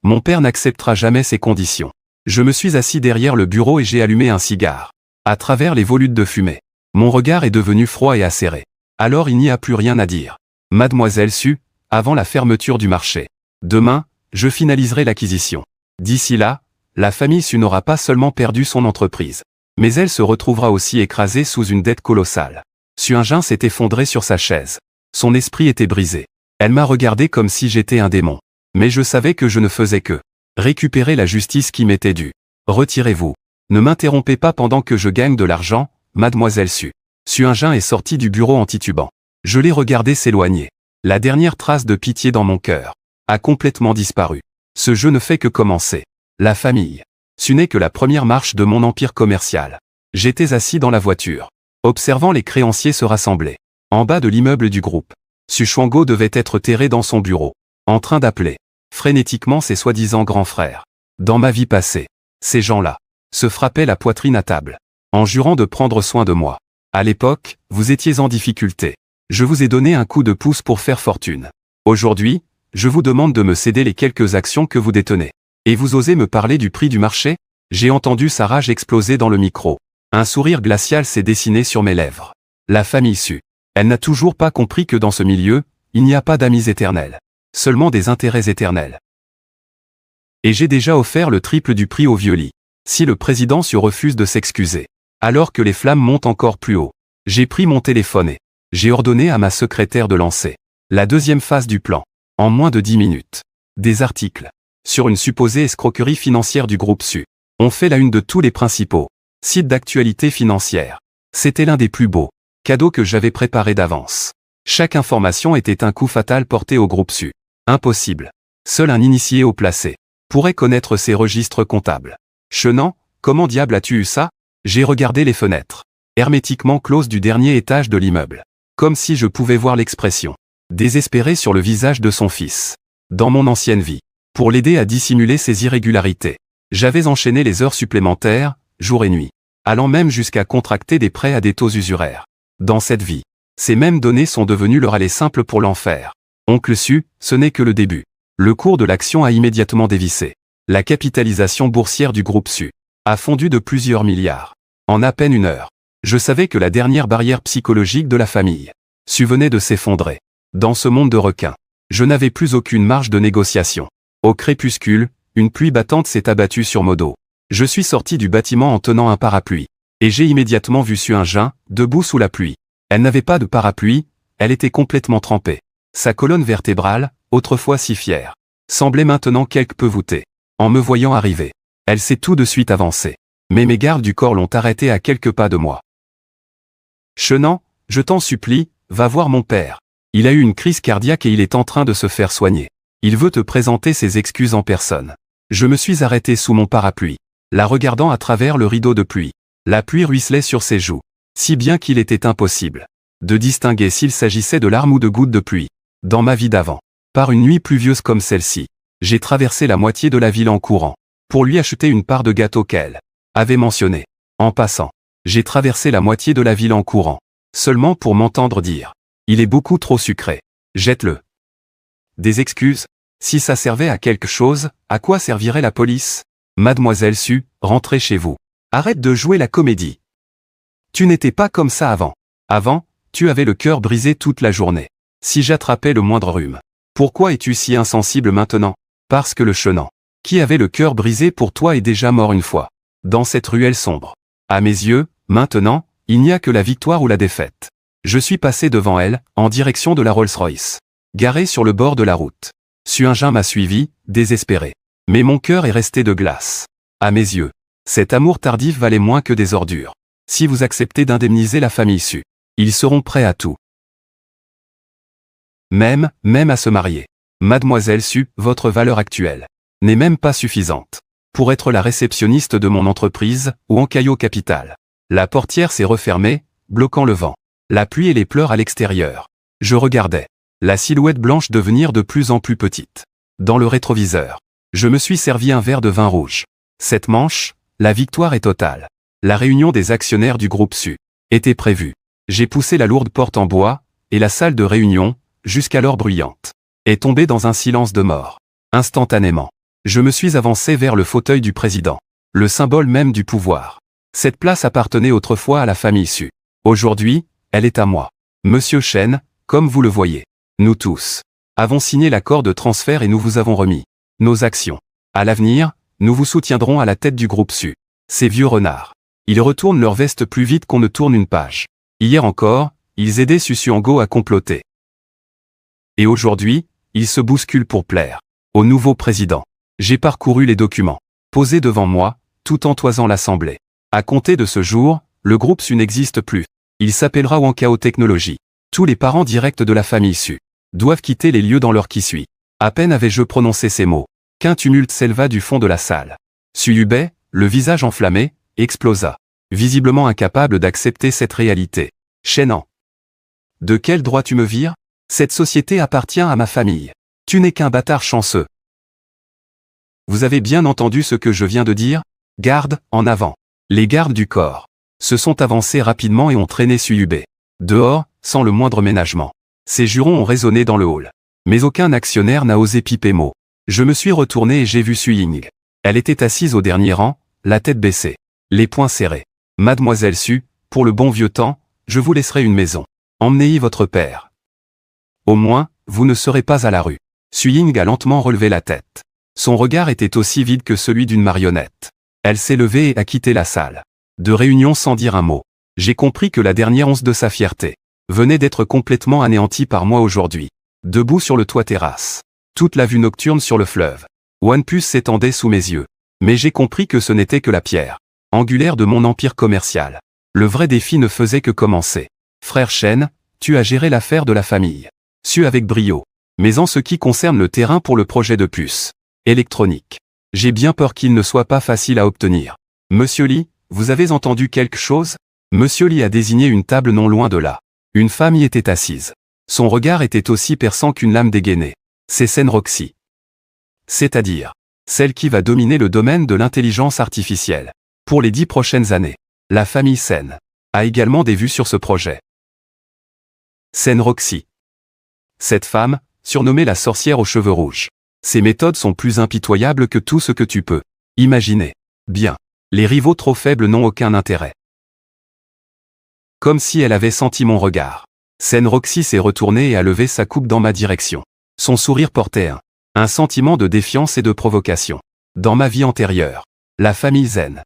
Mon père n'acceptera jamais ces conditions. Je me suis assis derrière le bureau et j'ai allumé un cigare. À travers les volutes de fumée, mon regard est devenu froid et acéré. Alors il n'y a plus rien à dire. Mademoiselle Su, avant la fermeture du marché. Demain, je finaliserai l'acquisition. D'ici là, la famille Su n'aura pas seulement perdu son entreprise, mais elle se retrouvera aussi écrasée sous une dette colossale. Su Engin s'est effondré sur sa chaise. Son esprit était brisé. Elle m'a regardé comme si j'étais un démon. Mais je savais que je ne faisais que récupérer la justice qui m'était due. Retirez-vous. Ne m'interrompez pas pendant que je gagne de l'argent, mademoiselle Su. Su Engin est sorti du bureau en titubant. Je l'ai regardé s'éloigner. La dernière trace de pitié dans mon cœur a complètement disparu. Ce jeu ne fait que commencer. La famille. Ce n'est que la première marche de mon empire commercial. J'étais assis dans la voiture, observant les créanciers se rassembler. En bas de l'immeuble du groupe. Su Chuango devait être terré dans son bureau, en train d'appeler frénétiquement ses soi-disant grands frères. Dans ma vie passée, ces gens-là se frappaient la poitrine à table, en jurant de prendre soin de moi. À l'époque, vous étiez en difficulté. Je vous ai donné un coup de pouce pour faire fortune. Aujourd'hui, je vous demande de me céder les quelques actions que vous détenez. Et vous osez me parler du prix du marché? J'ai entendu sa rage exploser dans le micro. Un sourire glacial s'est dessiné sur mes lèvres. La famille Su. Elle n'a toujours pas compris que dans ce milieu, il n'y a pas d'amis éternels. Seulement des intérêts éternels. Et j'ai déjà offert le triple du prix au vieux lit. Si le président Su refuse de s'excuser, alors que les flammes montent encore plus haut, j'ai pris mon téléphone et j'ai ordonné à ma secrétaire de lancer la deuxième phase du plan, en moins de 10 minutes. Des articles sur une supposée escroquerie financière du groupe Su ont fait la une de tous les principaux sites d'actualité financière. C'était l'un des plus beaux cadeaux que j'avais préparé d'avance. Chaque information était un coup fatal porté au groupe Su. Impossible. Seul un initié haut placé pourrait connaître ses registres comptables. Chenant, comment diable as-tu eu ça? J'ai regardé les fenêtres, hermétiquement closes du dernier étage de l'immeuble, comme si je pouvais voir l'expression désespérée sur le visage de son fils. Dans mon ancienne vie, pour l'aider à dissimuler ses irrégularités, j'avais enchaîné les heures supplémentaires, jour et nuit, allant même jusqu'à contracter des prêts à des taux usuraires. Dans cette vie, ces mêmes données sont devenues leur aller simple pour l'enfer. Oncle Su, ce n'est que le début. Le cours de l'action a immédiatement dévissé. La capitalisation boursière du groupe Su a fondu de plusieurs milliards. En à peine une heure, je savais que la dernière barrière psychologique de la famille Su venait de s'effondrer. Dans ce monde de requins, je n'avais plus aucune marge de négociation. Au crépuscule, une pluie battante s'est abattue sur mon dos. Je suis sorti du bâtiment en tenant un parapluie. Et j'ai immédiatement vu Su Ingin, debout sous la pluie. Elle n'avait pas de parapluie, elle était complètement trempée. Sa colonne vertébrale, autrefois si fière, semblait maintenant quelque peu voûtée. En me voyant arriver, elle s'est tout de suite avancée. Mais mes gardes du corps l'ont arrêtée à quelques pas de moi. Chenant, je t'en supplie, va voir mon père. Il a eu une crise cardiaque et il est en train de se faire soigner. Il veut te présenter ses excuses en personne. Je me suis arrêté sous mon parapluie, la regardant à travers le rideau de pluie. La pluie ruisselait sur ses joues, si bien qu'il était impossible de distinguer s'il s'agissait de larmes ou de gouttes de pluie. Dans ma vie d'avant, par une nuit pluvieuse comme celle-ci, j'ai traversé la moitié de la ville en courant, pour lui acheter une part de gâteau qu'elle avait mentionné. En passant, j'ai traversé la moitié de la ville en courant, seulement pour m'entendre dire « Il est beaucoup trop sucré, jette-le ». Des excuses? Si ça servait à quelque chose, à quoi servirait la police? Mademoiselle Su, rentrez chez vous. Arrête de jouer la comédie. Tu n'étais pas comme ça avant. Avant, tu avais le cœur brisé toute la journée. Si j'attrapais le moindre rhume. Pourquoi es-tu si insensible maintenant? Parce que le Chenant, qui avait le cœur brisé pour toi est déjà mort une fois. Dans cette ruelle sombre. À mes yeux, maintenant, il n'y a que la victoire ou la défaite. Je suis passé devant elle, en direction de la Rolls-Royce, garée sur le bord de la route. Su Ingin m'a suivi, désespéré. Mais mon cœur est resté de glace. À mes yeux, cet amour tardif valait moins que des ordures. Si vous acceptez d'indemniser la famille Su, ils seront prêts à tout. Même à se marier. Mademoiselle Su, votre valeur actuelle n'est même pas suffisante pour être la réceptionniste de mon entreprise, ou en caillot capital. La portière s'est refermée, bloquant le vent, la pluie et les pleurs à l'extérieur. Je regardais la silhouette blanche devenir de plus en plus petite. Dans le rétroviseur, je me suis servi un verre de vin rouge. Cette manche, la victoire est totale. La réunion des actionnaires du groupe Su était prévue. J'ai poussé la lourde porte en bois, et la salle de réunion, jusqu'alors bruyante, est tombée dans un silence de mort. Instantanément, je me suis avancé vers le fauteuil du président, le symbole même du pouvoir. Cette place appartenait autrefois à la famille Su. Aujourd'hui, elle est à moi. Monsieur Chen, comme vous le voyez, nous tous avons signé l'accord de transfert et nous vous avons remis nos actions. À l'avenir, nous vous soutiendrons à la tête du groupe Su. Ces vieux renards, ils retournent leur veste plus vite qu'on ne tourne une page. Hier encore, ils aidaient Su Chuango à comploter. Et aujourd'hui, ils se bousculent pour plaire au nouveau président. J'ai parcouru les documents posés devant moi, tout en toisant l'assemblée. À compter de ce jour, le groupe Su n'existe plus. Il s'appellera Wankao Technologies. Tous les parents directs de la famille Su doivent quitter les lieux dans l'heure qui suit. À peine avais-je prononcé ces mots qu'un tumulte s'éleva du fond de la salle. Su Yubei, le visage enflammé, explosa, visiblement incapable d'accepter cette réalité. Chaînant De quel droit tu me vires? Cette société appartient à ma famille. Tu n'es qu'un bâtard chanceux. Vous avez bien entendu ce que je viens de dire? Garde, en avant. Les gardes du corps se sont avancés rapidement et ont traîné Suyubé dehors, sans le moindre ménagement. Ces jurons ont résonné dans le hall. Mais aucun actionnaire n'a osé piper mot. Je me suis retourné et j'ai vu Suying. Elle était assise au dernier rang, la tête baissée, les poings serrés. Mademoiselle Su, pour le bon vieux temps, je vous laisserai une maison. Emmenez-y votre père. Au moins, vous ne serez pas à la rue. Suying a lentement relevé la tête. Son regard était aussi vide que celui d'une marionnette. Elle s'est levée et a quitté la salle de réunion sans dire un mot. J'ai compris que la dernière once de sa fierté venait d'être complètement anéantie par moi aujourd'hui. Debout sur le toit terrasse, toute la vue nocturne sur le fleuve One Piece s'étendait sous mes yeux. Mais j'ai compris que ce n'était que la pierre angulaire de mon empire commercial. Le vrai défi ne faisait que commencer. Frère Shen, tu as géré l'affaire de la famille Su avec brio. Mais en ce qui concerne le terrain pour le projet de puce électronique, j'ai bien peur qu'il ne soit pas facile à obtenir. Monsieur Lee, vous avez entendu quelque chose? Monsieur Lee a désigné une table non loin de là. Une femme y était assise. Son regard était aussi perçant qu'une lame dégainée. C'est Sen Roxy. C'est-à-dire celle qui va dominer le domaine de l'intelligence artificielle. Pour les 10 prochaines années. La famille Sen a également des vues sur ce projet. Sen Roxy. Cette femme, surnommée la sorcière aux cheveux rouges. Ses méthodes sont plus impitoyables que tout ce que tu peux imaginer. Bien. Les rivaux trop faibles n'ont aucun intérêt. Comme si elle avait senti mon regard. Sen Roxy s'est retournée et a levé sa coupe dans ma direction. Son sourire portait un sentiment de défiance et de provocation. Dans ma vie antérieure, la famille Zen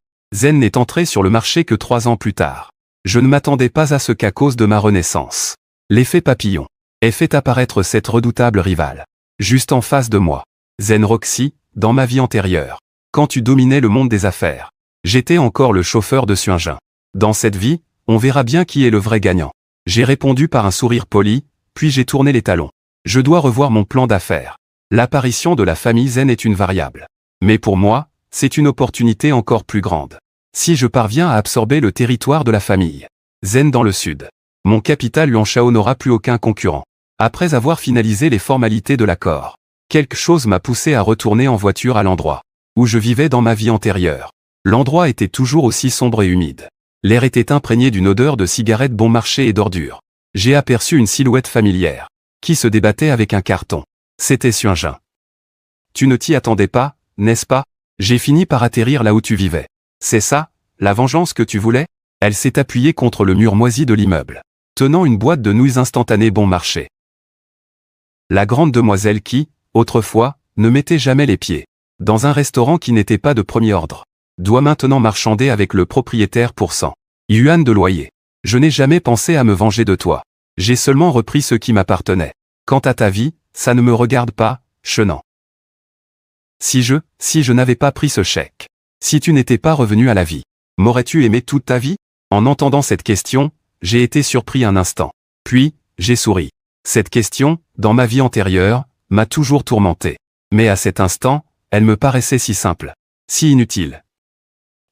n'est entrée sur le marché que 3 ans plus tard. Je ne m'attendais pas à ce qu'à cause de ma renaissance, l'effet papillon ait fait apparaître cette redoutable rivale. Juste en face de moi. Zen Roxy, dans ma vie antérieure, quand tu dominais le monde des affaires, j'étais encore le chauffeur de Suingin. Dans cette vie, on verra bien qui est le vrai gagnant. J'ai répondu par un sourire poli, puis j'ai tourné les talons. Je dois revoir mon plan d'affaires. L'apparition de la famille Zen est une variable. Mais pour moi, c'est une opportunité encore plus grande. Si je parviens à absorber le territoire de la famille Zen dans le sud, mon capital Yuanshan n'aura plus aucun concurrent. Après avoir finalisé les formalités de l'accord, quelque chose m'a poussé à retourner en voiture à l'endroit où je vivais dans ma vie antérieure. L'endroit était toujours aussi sombre et humide. L'air était imprégné d'une odeur de cigarettes bon marché et d'ordures. J'ai aperçu une silhouette familière qui se débattait avec un carton. C'était Suingin. Tu ne t'y attendais pas, n'est-ce pas? J'ai fini par atterrir là où tu vivais. C'est ça, la vengeance que tu voulais? Elle s'est appuyée contre le mur moisi de l'immeuble, tenant une boîte de nouilles instantanées bon marché. La grande demoiselle qui, autrefois, ne mettait jamais les pieds dans un restaurant qui n'était pas de premier ordre, doit maintenant marchander avec le propriétaire pour 100 yuan de loyer. Je n'ai jamais pensé à me venger de toi. J'ai seulement repris ce qui m'appartenait. Quant à ta vie, ça ne me regarde pas, Chenan. Si je n'avais pas pris ce chèque, si tu n'étais pas revenu à la vie, m'aurais-tu aimé toute ta vie? En entendant cette question, j'ai été surpris un instant. Puis, j'ai souri. Cette question, dans ma vie antérieure, m'a toujours tourmenté. Mais à cet instant, elle me paraissait si simple, si inutile.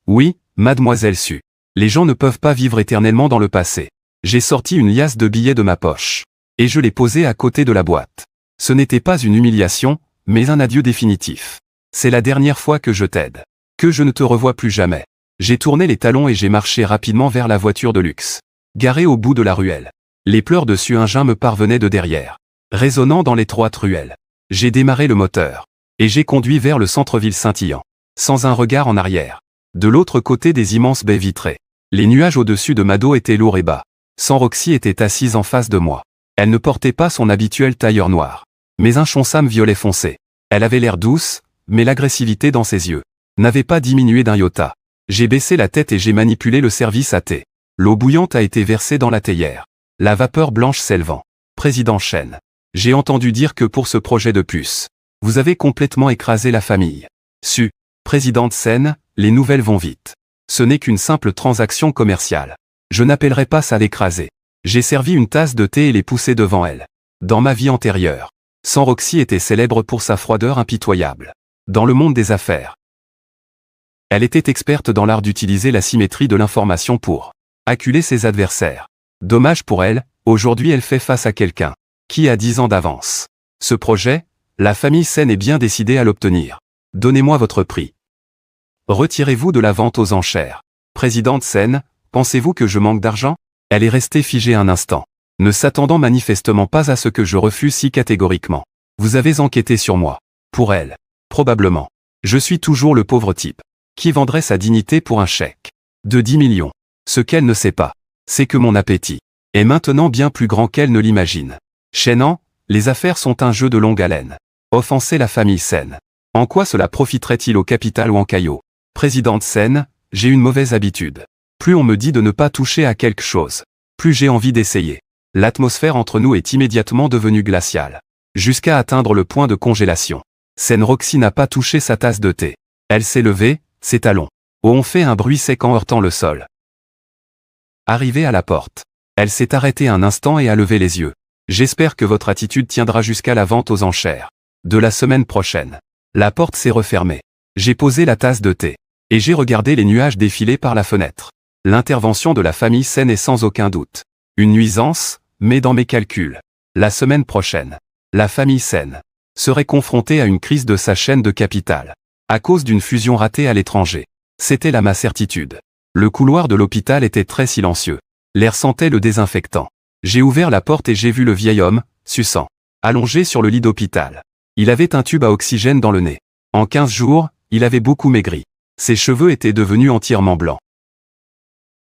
Oui, mademoiselle Su. Les gens ne peuvent pas vivre éternellement dans le passé. J'ai sorti une liasse de billets de ma poche. Et je l'ai posée à côté de la boîte. Ce n'était pas une humiliation, mais un adieu définitif. C'est la dernière fois que je t'aide. Que je ne te revois plus jamais. J'ai tourné les talons et j'ai marché rapidement vers la voiture de luxe, garée au bout de la ruelle. Les pleurs de Suingin me parvenaient de derrière, résonnant dans l'étroite ruelle. J'ai démarré le moteur. Et j'ai conduit vers le centre-ville scintillant, sans un regard en arrière. De l'autre côté des immenses baies vitrées, les nuages au-dessus de ma dos étaient lourds et bas. San Roxy était assise en face de moi. Elle ne portait pas son habituel tailleur noir, mais un chonsam violet foncé. Elle avait l'air douce, mais l'agressivité dans ses yeux n'avait pas diminué d'un iota. J'ai baissé la tête et j'ai manipulé le service à thé. L'eau bouillante a été versée dans la théière. La vapeur blanche s'élevant. Président Shen. J'ai entendu dire que pour ce projet de puce, vous avez complètement écrasé la famille Su. Présidente Sen, les nouvelles vont vite. Ce n'est qu'une simple transaction commerciale. Je n'appellerai pas ça l'écraser. J'ai servi une tasse de thé et l'ai poussé devant elle. Dans ma vie antérieure, San Roxy était célèbre pour sa froideur impitoyable. Dans le monde des affaires, elle était experte dans l'art d'utiliser la symétrie de l'information pour acculer ses adversaires. Dommage pour elle, Aujourd'hui elle fait face à quelqu'un qui a 10 ans d'avance. Ce projet, la famille Sen est bien décidée à l'obtenir. Donnez-moi votre prix. Retirez-vous de la vente aux enchères. Présidente Sen, pensez-vous que je manque d'argent? Elle est restée figée un instant, ne s'attendant manifestement pas à ce que je refuse si catégoriquement. Vous avez enquêté sur moi. Pour elle, probablement. Je suis toujours le pauvre type qui vendrait sa dignité pour un chèque de 10 millions. Ce qu'elle ne sait pas, c'est que mon appétit est maintenant bien plus grand qu'elle ne l'imagine. Chaînant, les affaires sont un jeu de longue haleine. Offenser la famille Sen. En quoi cela profiterait-il au capital ou en caillot? Présidente Sen, j'ai une mauvaise habitude. Plus on me dit de ne pas toucher à quelque chose, plus j'ai envie d'essayer. L'atmosphère entre nous est immédiatement devenue glaciale, jusqu'à atteindre le point de congélation. Sen Roxy n'a pas touché sa tasse de thé. Elle s'est levée, ses talons ont fait un bruit sec en heurtant le sol. Arrivée à la porte, elle s'est arrêtée un instant et a levé les yeux. J'espère que votre attitude tiendra jusqu'à la vente aux enchères de la semaine prochaine. La porte s'est refermée. J'ai posé la tasse de thé et j'ai regardé les nuages défiler par la fenêtre. L'intervention de la famille Sen est sans aucun doute une nuisance, mais dans mes calculs, la semaine prochaine, la famille Sen serait confrontée à une crise de sa chaîne de capital à cause d'une fusion ratée à l'étranger. C'était là ma certitude. Le couloir de l'hôpital était très silencieux. L'air sentait le désinfectant. J'ai ouvert la porte et j'ai vu le vieil homme, suçant, allongé sur le lit d'hôpital. Il avait un tube à oxygène dans le nez. En 15 jours, il avait beaucoup maigri. Ses cheveux étaient devenus entièrement blancs.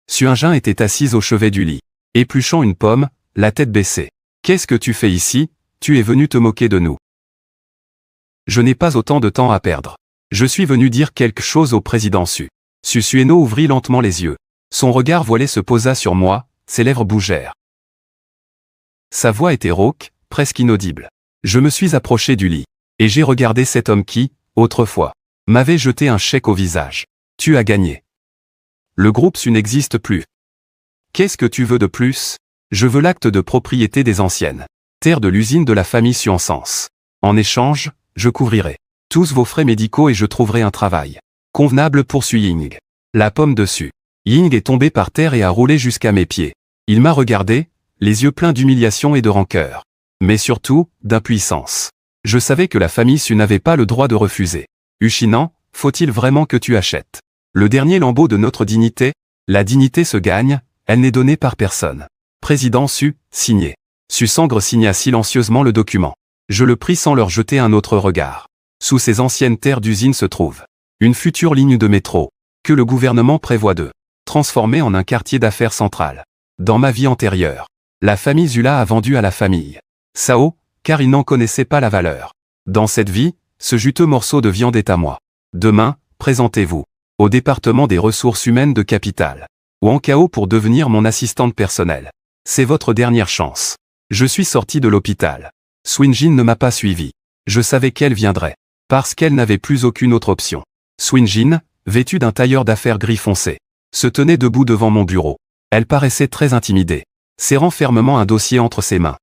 Suingin était assise au chevet du lit, épluchant une pomme, la tête baissée. « Qu'est-ce que tu fais ici? Tu es venu te moquer de nous. » Je n'ai pas autant de temps à perdre. Je suis venu dire quelque chose au président Su. Susueno ouvrit lentement les yeux. Son regard voilé se posa sur moi, ses lèvres bougèrent. Sa voix était rauque, presque inaudible. Je me suis approché du lit, et j'ai regardé cet homme qui, autrefois, m'avait jeté un chèque au visage. Tu as gagné. Le groupe Su n'existe plus. Qu'est-ce que tu veux de plus? Je veux l'acte de propriété des anciennes terres de l'usine de la famille Su en Sens. En échange, je couvrirai tous vos frais médicaux et je trouverai un travail convenable pour Su Ying. La pomme dessus. Ying est tombé par terre et a roulé jusqu'à mes pieds. Il m'a regardé, les yeux pleins d'humiliation et de rancœur. Mais surtout, d'impuissance. Je savais que la famille Su n'avait pas le droit de refuser. Ushinan, faut-il vraiment que tu achètes le dernier lambeau de notre dignité? La dignité se gagne, elle n'est donnée par personne. Président Su, signé. Su Sangre signa silencieusement le document. Je le pris sans leur jeter un autre regard. Sous ces anciennes terres d'usine se trouve une future ligne de métro, que le gouvernement prévoit de transformer en un quartier d'affaires central. Dans ma vie antérieure, la famille Zula a vendu à la famille Sao, car il n'en connaissait pas la valeur. Dans cette vie, ce juteux morceau de viande est à moi. Demain, présentez-vous au département des ressources humaines de Capital, ou en KO pour devenir mon assistante personnelle. C'est votre dernière chance. Je suis sorti de l'hôpital. Swinjin ne m'a pas suivi. Je savais qu'elle viendrait, parce qu'elle n'avait plus aucune autre option. Swinjin, vêtue d'un tailleur d'affaires gris foncé, se tenait debout devant mon bureau. Elle paraissait très intimidée, serrant fermement un dossier entre ses mains.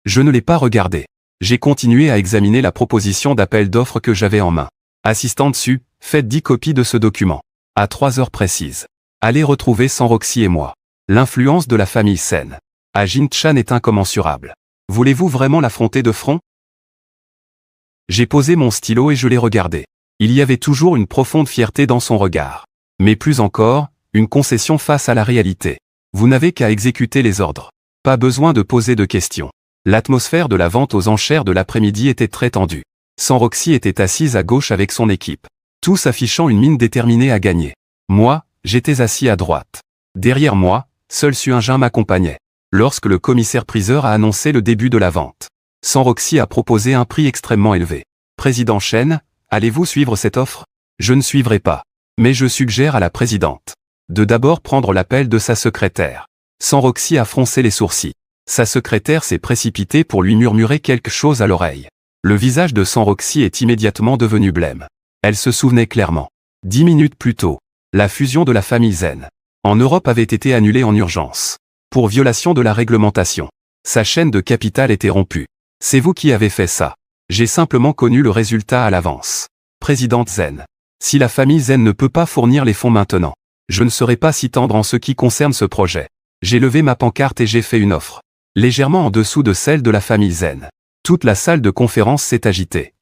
Je ne l'ai pas regardé. J'ai continué à examiner la proposition d'appel d'offres que j'avais en main. Assistante Su, faites 10 copies de ce document. À 3 heures précises. Allez retrouver San Roxy et moi. L'influence de la famille Sen à Jin-chan est incommensurable. Voulez-vous vraiment l'affronter de front? J'ai posé mon stylo et je l'ai regardé. Il y avait toujours une profonde fierté dans son regard. Mais plus encore, une concession face à la réalité. Vous n'avez qu'à exécuter les ordres. Pas besoin de poser de questions. L'atmosphère de la vente aux enchères de l'après-midi était très tendue. San Roxy était assise à gauche avec son équipe, tous affichant une mine déterminée à gagner. Moi, j'étais assis à droite. Derrière moi, seul Suingin m'accompagnait. Lorsque le commissaire-priseur a annoncé le début de la vente, San Roxy a proposé un prix extrêmement élevé. Président Chen, allez-vous suivre cette offre? Je ne suivrai pas. Mais je suggère à la présidente de d'abord prendre l'appel de sa secrétaire. San Roxy a froncé les sourcils. Sa secrétaire s'est précipitée pour lui murmurer quelque chose à l'oreille. Le visage de San Roxy est immédiatement devenu blême. Elle se souvenait clairement. 10 minutes plus tôt, la fusion de la famille Zen en Europe avait été annulée en urgence. Pour violation de la réglementation. Sa chaîne de capital était rompue. C'est vous qui avez fait ça. J'ai simplement connu le résultat à l'avance. Présidente Zen. Si la famille Zen ne peut pas fournir les fonds maintenant, je ne serai pas si tendre en ce qui concerne ce projet. J'ai levé ma pancarte et j'ai fait une offre. Légèrement en dessous de celle de la famille Zen. Toute la salle de conférence s'est agitée.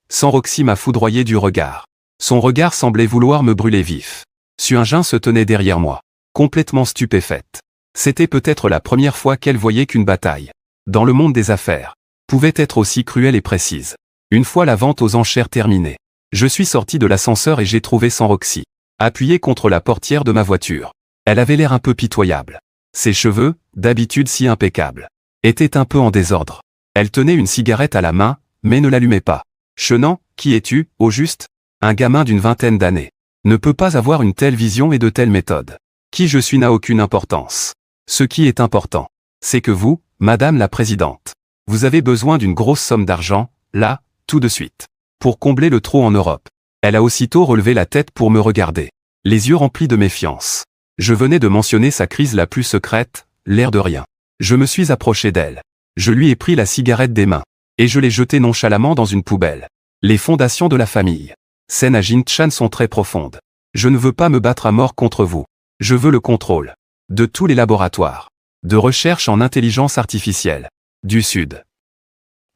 San Roxy m'a foudroyé du regard. Son regard semblait vouloir me brûler vif. Suingin se tenait derrière moi, complètement stupéfaite. C'était peut-être la première fois qu'elle voyait qu'une bataille, dans le monde des affaires, pouvait être aussi cruelle et précise. Une fois la vente aux enchères terminée, je suis sorti de l'ascenseur et j'ai trouvé San Roxy, appuyée contre la portière de ma voiture. Elle avait l'air un peu pitoyable. Ses cheveux, d'habitude si impeccables, étaient un peu en désordre. Elle tenait une cigarette à la main, mais ne l'allumait pas. Chenan, qui es-tu, au juste? Un gamin d'une vingtaine d'années ne peut pas avoir une telle vision et de telles méthodes. Qui je suis n'a aucune importance. Ce qui est important, c'est que vous, Madame la Présidente, vous avez besoin d'une grosse somme d'argent, là, tout de suite, pour combler le trou en Europe. Elle a aussitôt relevé la tête pour me regarder, les yeux remplis de méfiance. Je venais de mentionner sa crise la plus secrète, l'air de rien. Je me suis approché d'elle. Je lui ai pris la cigarette des mains, et je l'ai jetée nonchalamment dans une poubelle. Les fondations de la famille Sen à Jin-chan sont très profondes. Je ne veux pas me battre à mort contre vous. Je veux le contrôle de tous les laboratoires de recherche en intelligence artificielle du Sud.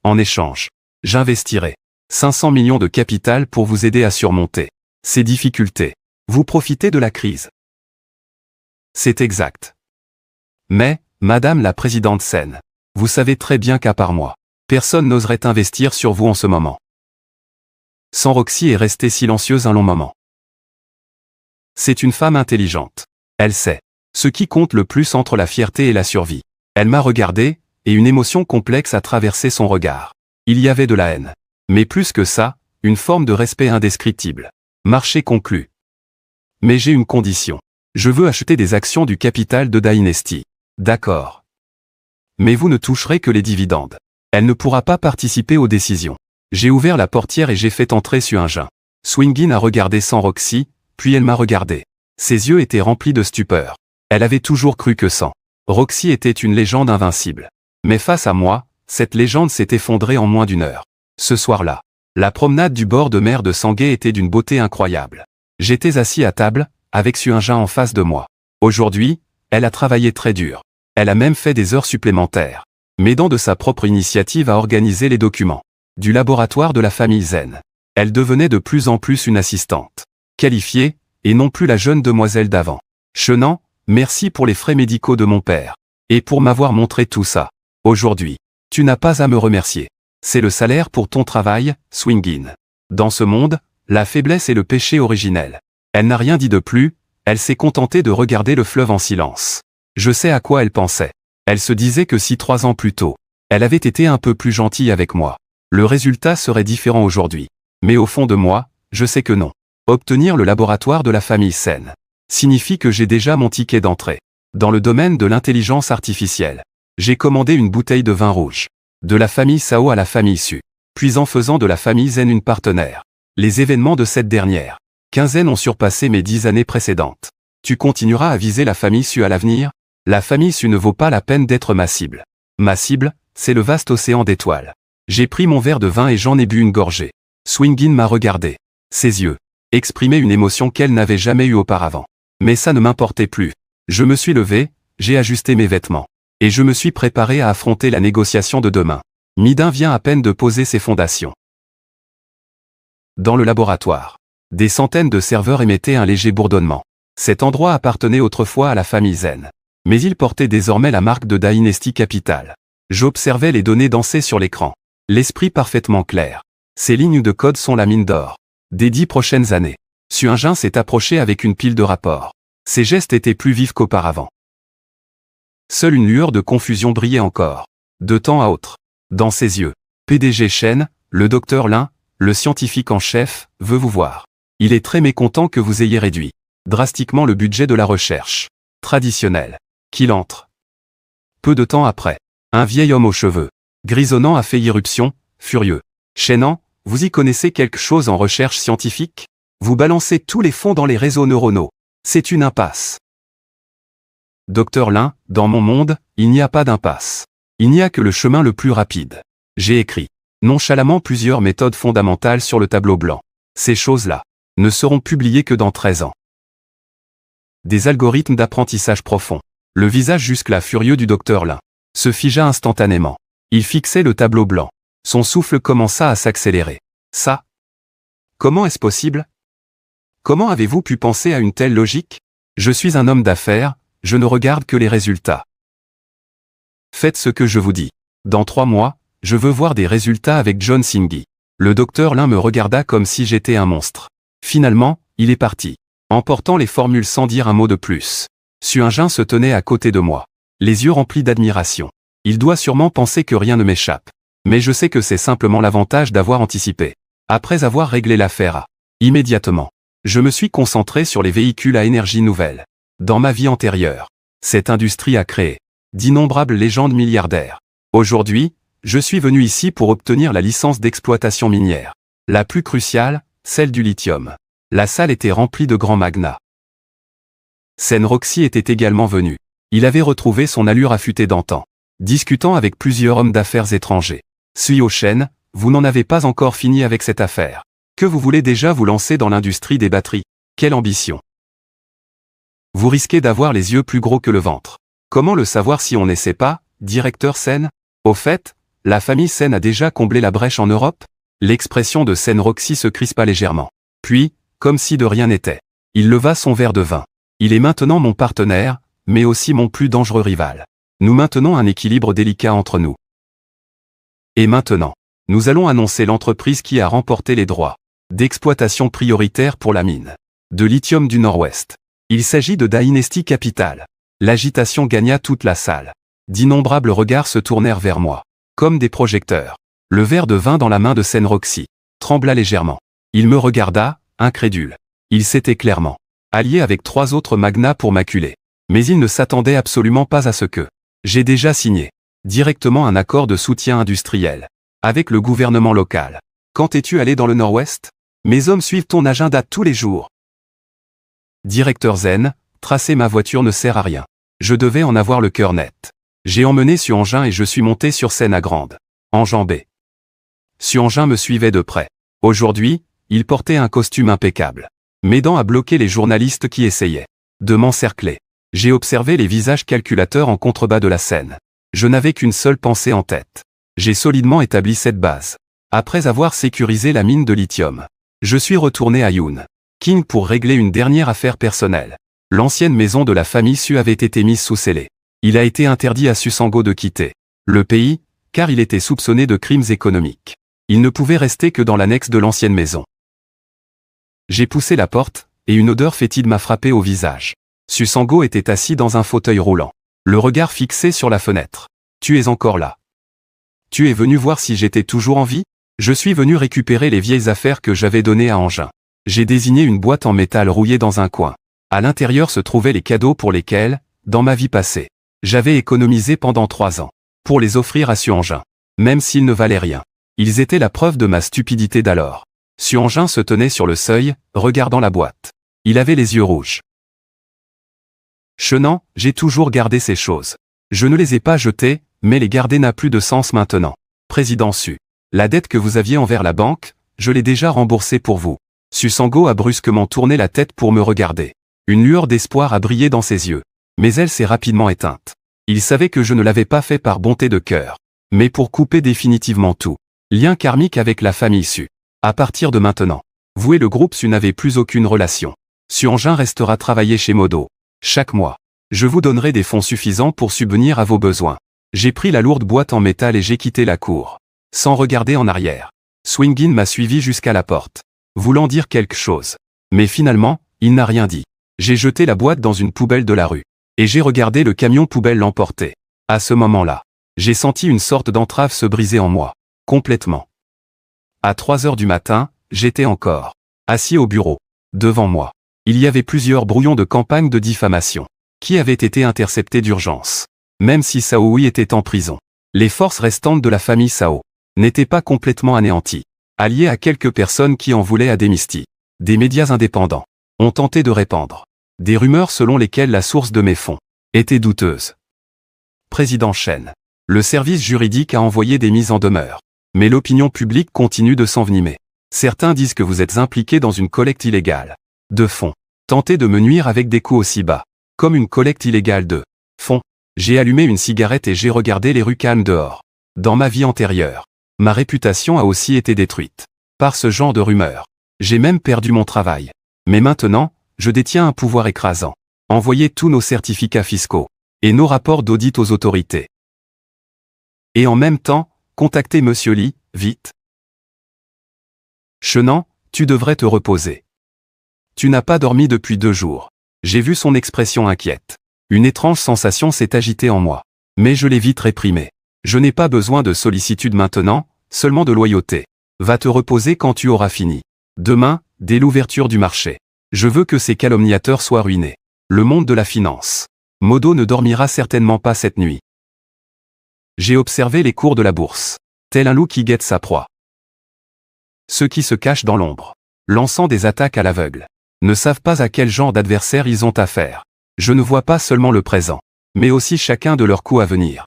En échange, j'investirai 500 millions de capital pour vous aider à surmonter ces difficultés. Vous profitez de la crise. C'est exact. Mais, Madame la Présidente Sen, vous savez très bien qu'à part moi, personne n'oserait investir sur vous en ce moment. San Roxy est restée silencieuse un long moment. C'est une femme intelligente. Elle sait ce qui compte le plus entre la fierté et la survie. Elle m'a regardé, et une émotion complexe a traversé son regard. Il y avait de la haine. Mais plus que ça, une forme de respect indescriptible. Marché conclu. Mais j'ai une condition. Je veux acheter des actions du capital de Dynasty. D'accord. Mais vous ne toucherez que les dividendes. Elle ne pourra pas participer aux décisions. J'ai ouvert la portière et j'ai fait entrer Suingin. Swingin a regardé San Roxy, puis elle m'a regardé. Ses yeux étaient remplis de stupeur. Elle avait toujours cru que San Roxy était une légende invincible. Mais face à moi, cette légende s'est effondrée en moins d'une heure. Ce soir-là, la promenade du bord de mer de Sangay était d'une beauté incroyable. J'étais assis à table, avec Suingin en face de moi. Aujourd'hui, elle a travaillé très dur. Elle a même fait des heures supplémentaires, m'aidant de sa propre initiative à organiser les documents du laboratoire de la famille Zen. Elle devenait de plus en plus une assistante qualifiée, et non plus la jeune demoiselle d'avant. Chenan, merci pour les frais médicaux de mon père, et pour m'avoir montré tout ça. Aujourd'hui, tu n'as pas à me remercier. C'est le salaire pour ton travail, Swingin. Dans ce monde, la faiblesse est le péché originel. Elle n'a rien dit de plus, elle s'est contentée de regarder le fleuve en silence. Je sais à quoi elle pensait. Elle se disait que si 3 ans plus tôt, elle avait été un peu plus gentille avec moi, le résultat serait différent aujourd'hui. Mais au fond de moi, je sais que non. Obtenir le laboratoire de la famille Sen signifie que j'ai déjà mon ticket d'entrée. Dans le domaine de l'intelligence artificielle, j'ai commandé une bouteille de vin rouge. De la famille Sao à la famille Su. Puis en faisant de la famille Zen une partenaire. Les événements de cette dernière quinzaine ont surpassé mes 10 années précédentes. Tu continueras à viser la famille Su à l'avenir? La famille Su ne vaut pas la peine d'être ma cible. Ma cible, c'est le vaste océan d'étoiles. J'ai pris mon verre de vin et j'en ai bu une gorgée. Swingin m'a regardé. Ses yeux exprimaient une émotion qu'elle n'avait jamais eue auparavant. Mais ça ne m'importait plus. Je me suis levé, j'ai ajusté mes vêtements. Et je me suis préparé à affronter la négociation de demain. Midin vient à peine de poser ses fondations. Dans le laboratoire, des centaines de serveurs émettaient un léger bourdonnement. Cet endroit appartenait autrefois à la famille Zen. Mais il portait désormais la marque de Dynasty Capital. J'observais les données danser sur l'écran. L'esprit parfaitement clair. Ces lignes de code sont la mine d'or des 10 prochaines années. Suingin s'est approché avec une pile de rapports. Ses gestes étaient plus vifs qu'auparavant. Seule une lueur de confusion brillait encore. De temps à autre. Dans ses yeux. PDG Chen, le docteur Lin, le scientifique en chef, veut vous voir. Il est très mécontent que vous ayez réduit drastiquement le budget de la recherche traditionnelle. Qu'il entre. Peu de temps après, un vieil homme aux cheveux grisonnants a fait irruption, furieux. Chenan, vous y connaissez quelque chose en recherche scientifique? Vous balancez tous les fonds dans les réseaux neuronaux. C'est une impasse. Docteur Lin, dans mon monde, il n'y a pas d'impasse. Il n'y a que le chemin le plus rapide. J'ai écrit nonchalamment plusieurs méthodes fondamentales sur le tableau blanc. Ces choses-là ne seront publiées que dans 13 ans. Des algorithmes d'apprentissage profond. Le visage jusque-là furieux du docteur Lin se figea instantanément. Il fixait le tableau blanc. Son souffle commença à s'accélérer. Ça? Comment est-ce possible? Comment avez-vous pu penser à une telle logique? Je suis un homme d'affaires, je ne regarde que les résultats. Faites ce que je vous dis. Dans 3 mois, je veux voir des résultats avec John Singhi. Le docteur Lin me regarda comme si j'étais un monstre. Finalement, il est parti, emportant les formules sans dire un mot de plus. Suingin se tenait à côté de moi, les yeux remplis d'admiration. Il doit sûrement penser que rien ne m'échappe. Mais je sais que c'est simplement l'avantage d'avoir anticipé. Après avoir réglé l'affaire immédiatement, je me suis concentré sur les véhicules à énergie nouvelle. Dans ma vie antérieure, cette industrie a créé d'innombrables légendes milliardaires. Aujourd'hui, je suis venu ici pour obtenir la licence d'exploitation minière. La plus cruciale, celle du lithium. La salle était remplie de grands magnats. Sen Roxy était également venu. Il avait retrouvé son allure affûtée d'antan, discutant avec plusieurs hommes d'affaires étrangers. Sui Shen, vous n'en avez pas encore fini avec cette affaire. Que vous voulez déjà vous lancer dans l'industrie des batteries? Quelle ambition! Vous risquez d'avoir les yeux plus gros que le ventre. Comment le savoir si on n'essaie pas, directeur Sen? Au fait, la famille Sen a déjà comblé la brèche en Europe? L'expression de Sen Roxy se crispa légèrement. Puis, comme si de rien n'était, il leva son verre de vin. Il est maintenant mon partenaire, mais aussi mon plus dangereux rival. Nous maintenons un équilibre délicat entre nous. Et maintenant, nous allons annoncer l'entreprise qui a remporté les droits d'exploitation prioritaire pour la mine de lithium du Nord-Ouest. Il s'agit de Dynasty Capital. L'agitation gagna toute la salle. D'innombrables regards se tournèrent vers moi, comme des projecteurs. Le verre de vin dans la main de Sen Roxy trembla légèrement. Il me regarda, incrédule. Il s'était clairement allié avec 3 autres magnats pour m'acculer. Mais il ne s'attendait absolument pas à ce que j'ai déjà signé directement un accord de soutien industriel avec le gouvernement local. Quand es-tu allé dans le Nord-Ouest? Mes hommes suivent ton agenda tous les jours. Directeur Zen, tracer ma voiture ne sert à rien. Je devais en avoir le cœur net. J'ai emmené Suangin et je suis monté sur scène à grande enjambée. Suangin me suivait de près. Aujourd'hui, il portait un costume impeccable, m'aidant à bloquer les journalistes qui essayaient de m'encercler. J'ai observé les visages calculateurs en contrebas de la scène. Je n'avais qu'une seule pensée en tête. J'ai solidement établi cette base. Après avoir sécurisé la mine de lithium, je suis retourné à Yun King pour régler une dernière affaire personnelle. L'ancienne maison de la famille Su avait été mise sous scellé. Il a été interdit à Susango de quitter le pays, car il était soupçonné de crimes économiques. Il ne pouvait rester que dans l'annexe de l'ancienne maison. J'ai poussé la porte, et une odeur fétide m'a frappé au visage. Susango était assis dans un fauteuil roulant, le regard fixé sur la fenêtre. « Tu es encore là. Tu es venu voir si j'étais toujours en vie? Je suis venu récupérer les vieilles affaires que j'avais données à Engin. » J'ai désigné une boîte en métal rouillée dans un coin. À l'intérieur se trouvaient les cadeaux pour lesquels, dans ma vie passée, j'avais économisé pendant 3 ans, pour les offrir à Suangin. Même s'ils ne valaient rien. Ils étaient la preuve de ma stupidité d'alors. Suangin se tenait sur le seuil, regardant la boîte. Il avait les yeux rouges. Chenant, j'ai toujours gardé ces choses. Je ne les ai pas jetées, mais les garder n'a plus de sens maintenant. Président Su. La dette que vous aviez envers la banque, je l'ai déjà remboursée pour vous. Susango a brusquement tourné la tête pour me regarder. Une lueur d'espoir a brillé dans ses yeux. Mais elle s'est rapidement éteinte. Il savait que je ne l'avais pas fait par bonté de cœur, mais pour couper définitivement tout lien karmique avec la famille Su. À partir de maintenant, vous et le groupe Su n'avez plus aucune relation. Suangin restera travailler chez Modo. Chaque mois, je vous donnerai des fonds suffisants pour subvenir à vos besoins. J'ai pris la lourde boîte en métal et j'ai quitté la cour, sans regarder en arrière. Swingin m'a suivi jusqu'à la porte, voulant dire quelque chose. Mais finalement, il n'a rien dit. J'ai jeté la boîte dans une poubelle de la rue. Et j'ai regardé le camion poubelle l'emporter. À ce moment-là, j'ai senti une sorte d'entrave se briser en moi. Complètement. À 3 heures du matin, j'étais encore assis au bureau. Devant moi, il y avait plusieurs brouillons de campagne de diffamation, qui avaient été interceptés d'urgence. Même si Sao Hui était en prison, les forces restantes de la famille Sao n'étaient pas complètement anéanties. Alliées à quelques personnes qui en voulaient à Dynasty, des médias indépendants ont tenté de répandre des rumeurs selon lesquelles la source de mes fonds était douteuse. Président Chen. Le service juridique a envoyé des mises en demeure. Mais l'opinion publique continue de s'envenimer. Certains disent que vous êtes impliqué dans une collecte illégale de fonds. Tentez de me nuire avec des coûts aussi bas, comme une collecte illégale de Fond. J'ai allumé une cigarette et j'ai regardé les rues calmes dehors. Dans ma vie antérieure, ma réputation a aussi été détruite par ce genre de rumeurs. J'ai même perdu mon travail. Mais maintenant, je détiens un pouvoir écrasant. Envoyer tous nos certificats fiscaux et nos rapports d'audit aux autorités. Et en même temps, contacter Monsieur Lee, vite. Chenan, tu devrais te reposer. Tu n'as pas dormi depuis 2 jours. J'ai vu son expression inquiète. Une étrange sensation s'est agitée en moi. Mais je l'ai vite réprimée. Je n'ai pas besoin de sollicitude maintenant, seulement de loyauté. Va te reposer quand tu auras fini. Demain, dès l'ouverture du marché. Je veux que ces calomniateurs soient ruinés. Le monde de la finance. Modo ne dormira certainement pas cette nuit. J'ai observé les cours de la bourse. Tel un loup qui guette sa proie. Ceux qui se cachent dans l'ombre, lançant des attaques à l'aveugle, ne savent pas à quel genre d'adversaire ils ont affaire. Je ne vois pas seulement le présent, mais aussi chacun de leurs coups à venir.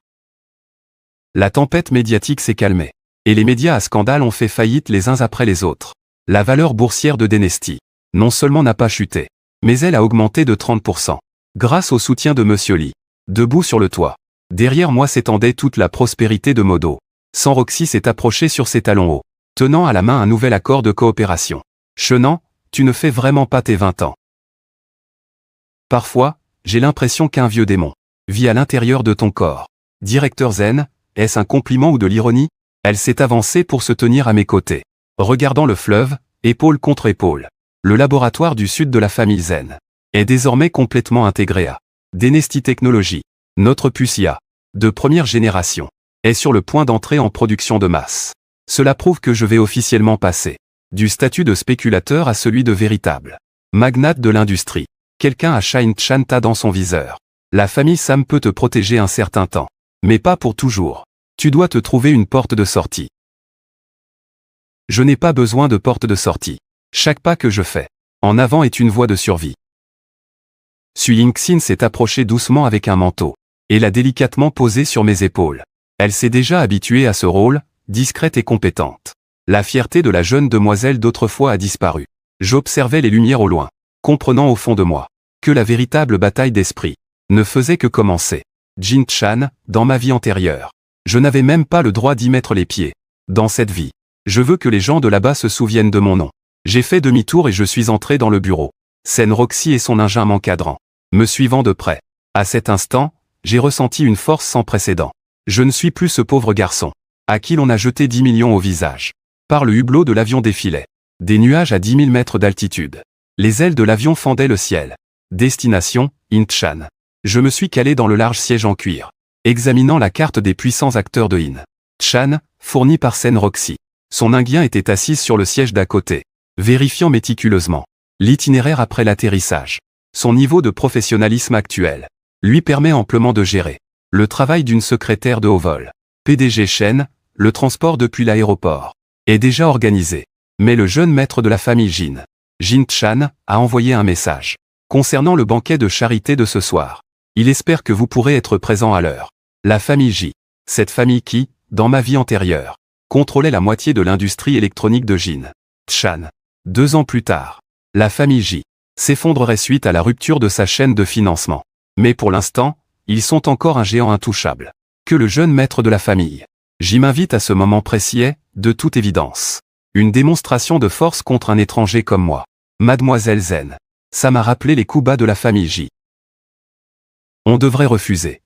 La tempête médiatique s'est calmée, et les médias à scandale ont fait faillite les uns après les autres. La valeur boursière de Dynasty, non seulement n'a pas chuté, mais elle a augmenté de 30%, grâce au soutien de Monsieur Lee. Debout sur le toit, derrière moi s'étendait toute la prospérité de Modo. Sans Roxy s'est approché sur ses talons hauts, tenant à la main un nouvel accord de coopération. Chenan, tu ne fais vraiment pas tes 20 ans. Parfois, j'ai l'impression qu'un vieux démon vit à l'intérieur de ton corps. Directeur Zen, est-ce un compliment ou de l'ironie? Elle s'est avancée pour se tenir à mes côtés, regardant le fleuve, épaule contre épaule. Le laboratoire du sud de la famille Zen est désormais complètement intégré à Dynasty Technologies. Notre puce IA, de première génération, est sur le point d'entrer en production de masse. Cela prouve que je vais officiellement passer du statut de spéculateur à celui de véritable magnate de l'industrie. Quelqu'un a Shine Chanta dans son viseur. La famille Sam peut te protéger un certain temps, mais pas pour toujours. Tu dois te trouver une porte de sortie. Je n'ai pas besoin de porte de sortie. Chaque pas que je fais en avant est une voie de survie. Sui Yingxin s'est approchée doucement avec un manteau, et l'a délicatement posé sur mes épaules. Elle s'est déjà habituée à ce rôle, discrète et compétente. La fierté de la jeune demoiselle d'autrefois a disparu. J'observais les lumières au loin, comprenant au fond de moi que la véritable bataille d'esprit ne faisait que commencer. Jin Chan, dans ma vie antérieure, je n'avais même pas le droit d'y mettre les pieds. Dans cette vie, je veux que les gens de là-bas se souviennent de mon nom. J'ai fait demi-tour et je suis entré dans le bureau. Sen Roxy et son ingénieur m'encadrant, me suivant de près. À cet instant, j'ai ressenti une force sans précédent. Je ne suis plus ce pauvre garçon à qui l'on a jeté 10 millions au visage. Par le hublot de l'avion défilait. Des nuages à 10 000 mètres d'altitude. Les ailes de l'avion fendaient le ciel. Destination, Inchan. Je me suis calé dans le large siège en cuir, examinant la carte des puissants acteurs de Inchan, fournie par Sen Roxy. Son indien était assise sur le siège d'à côté, vérifiant méticuleusement l'itinéraire après l'atterrissage. Son niveau de professionnalisme actuel lui permet amplement de gérer le travail d'une secrétaire de haut vol. PDG Shen, le transport depuis l'aéroport est déjà organisé. Mais le jeune maître de la famille Jin Chan, a envoyé un message concernant le banquet de charité de ce soir. Il espère que vous pourrez être présent à l'heure. La famille J, cette famille qui, dans ma vie antérieure, contrôlait la moitié de l'industrie électronique de Jin Chan. 2 ans plus tard, la famille J s'effondrerait suite à la rupture de sa chaîne de financement. Mais pour l'instant, ils sont encore un géant intouchable. Que le jeune maître de la famille J m'invite à ce moment précis est, de toute évidence, une démonstration de force contre un étranger comme moi. Mademoiselle Zen. Ça m'a rappelé les coups bas de la famille J. On devrait refuser.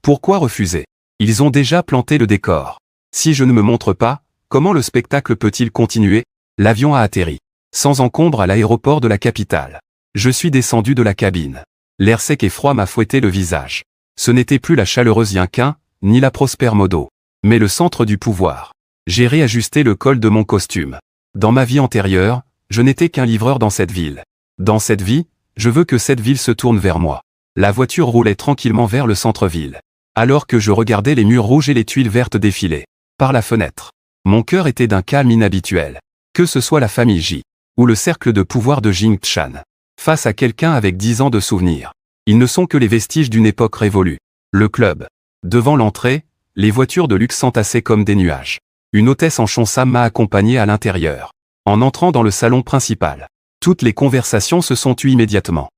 Pourquoi refuser? Ils ont déjà planté le décor. Si je ne me montre pas, comment le spectacle peut-il continuer? L'avion a atterri, sans encombre à l'aéroport de la capitale. Je suis descendu de la cabine. L'air sec et froid m'a fouetté le visage. Ce n'était plus la chaleureuse Yinquin, ni la prospère Modo, mais le centre du pouvoir. J'ai réajusté le col de mon costume. Dans ma vie antérieure, je n'étais qu'un livreur dans cette ville. Dans cette vie, je veux que cette ville se tourne vers moi. La voiture roulait tranquillement vers le centre-ville, alors que je regardais les murs rouges et les tuiles vertes défiler par la fenêtre. Mon cœur était d'un calme inhabituel. Que ce soit la famille J, ou le cercle de pouvoir de Jin Chan. Face à quelqu'un avec 10 ans de souvenirs, ils ne sont que les vestiges d'une époque révolue. Le club. Devant l'entrée, les voitures de luxe s'entassaient comme des nuages. Une hôtesse en chonsam m'a accompagné à l'intérieur. En entrant dans le salon principal, toutes les conversations se sont tues immédiatement.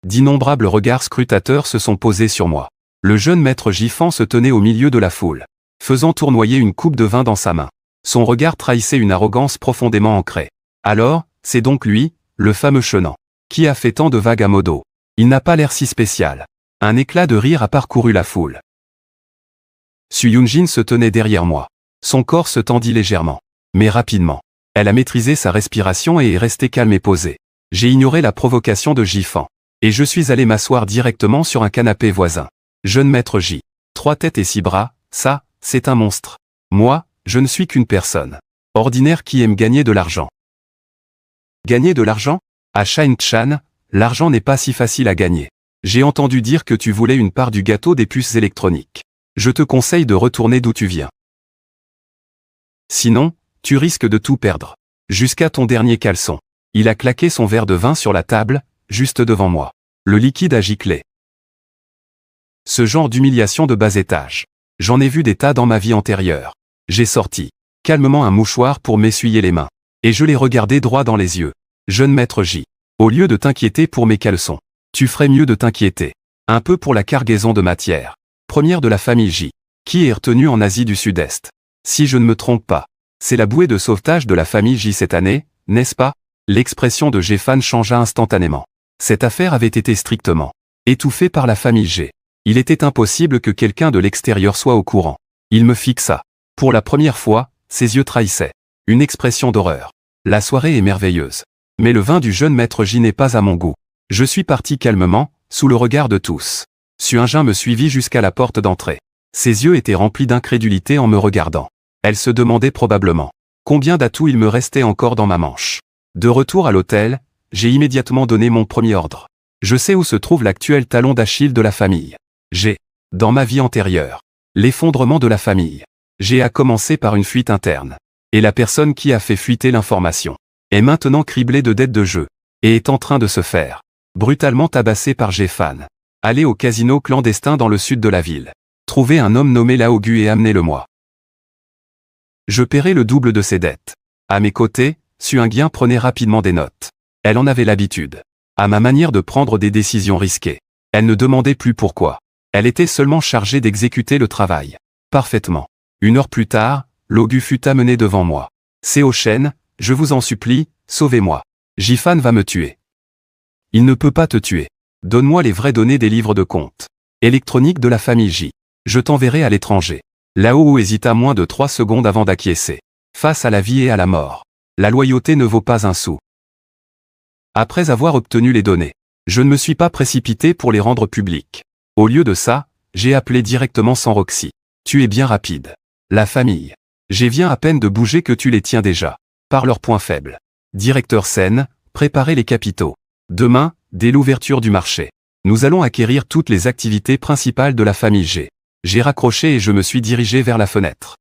D'innombrables regards scrutateurs se sont posés sur moi. Le jeune maître Gifan se tenait au milieu de la foule, faisant tournoyer une coupe de vin dans sa main. Son regard trahissait une arrogance profondément ancrée. Alors, c'est donc lui, le fameux Chenan, qui a fait tant de vagues à Modo. Il n'a pas l'air si spécial. Un éclat de rire a parcouru la foule. Su Yunjin se tenait derrière moi. Son corps se tendit légèrement, mais rapidement. Elle a maîtrisé sa respiration et est restée calme et posée. J'ai ignoré la provocation de Gifan, et je suis allé m'asseoir directement sur un canapé voisin. Jeune maître J. 3 têtes et 6 bras, ça, c'est un monstre. Moi, je ne suis qu'une personne ordinaire qui aime gagner de l'argent. Gagner de l'argent? À Shin-chan, l'argent n'est pas si facile à gagner. J'ai entendu dire que tu voulais une part du gâteau des puces électroniques. Je te conseille de retourner d'où tu viens. Sinon, tu risques de tout perdre. Jusqu'à ton dernier caleçon. Il a claqué son verre de vin sur la table, juste devant moi. Le liquide a giclé. Ce genre d'humiliation de bas étage. J'en ai vu des tas dans ma vie antérieure. J'ai sorti calmement un mouchoir pour m'essuyer les mains. Et je l'ai regardé droit dans les yeux. Jeune maître J. Au lieu de t'inquiéter pour mes caleçons, tu ferais mieux de t'inquiéter un peu pour la cargaison de matière première de la famille J, qui est retenue en Asie du Sud-Est. Si je ne me trompe pas, c'est la bouée de sauvetage de la famille J cette année, n'est-ce pas? L'expression de Jefan changea instantanément. Cette affaire avait été strictement étouffée par la famille G. Il était impossible que quelqu'un de l'extérieur soit au courant. Il me fixa. Pour la première fois, ses yeux trahissaient une expression d'horreur. La soirée est merveilleuse. Mais le vin du jeune maître J n'est pas à mon goût. Je suis parti calmement, sous le regard de tous. Suinjin me suivit jusqu'à la porte d'entrée. Ses yeux étaient remplis d'incrédulité en me regardant. Elle se demandait probablement combien d'atouts il me restait encore dans ma manche. De retour à l'hôtel, j'ai immédiatement donné mon premier ordre. Je sais où se trouve l'actuel talon d'Achille de la famille. Dans ma vie antérieure, l'effondrement de la famille. J'ai a commencé par une fuite interne. Et la personne qui a fait fuiter l'information est maintenant criblée de dettes de jeu et est en train de se faire brutalement tabasser par Jefan. Aller au casino clandestin dans le sud de la ville. Trouver un homme nommé Laogu et amenez-le-moi. Je paierai le double de ses dettes. À mes côtés, Suingien prenait rapidement des notes. Elle en avait l'habitude. À ma manière de prendre des décisions risquées. Elle ne demandait plus pourquoi. Elle était seulement chargée d'exécuter le travail. Parfaitement. 1 heure plus tard, Laogu fut amené devant moi. Seo Shen, je vous en supplie, sauvez-moi. Jifan va me tuer. Il ne peut pas te tuer. Donne-moi les vraies données des livres de compte électroniques de la famille J. Je t'enverrai à l'étranger. Lao hésita moins de 3 secondes avant d'acquiescer. Face à la vie et à la mort, la loyauté ne vaut pas un sou. Après avoir obtenu les données, je ne me suis pas précipité pour les rendre publiques. Au lieu de ça, j'ai appelé directement sans Roxy. Tu es bien rapide. La famille. J'ai vient à peine de bouger que tu les tiens déjà. Par leurs points faibles. Directeur Sen, préparez les capitaux. Demain, dès l'ouverture du marché, nous allons acquérir toutes les activités principales de la famille G. J'ai raccroché et je me suis dirigé vers la fenêtre.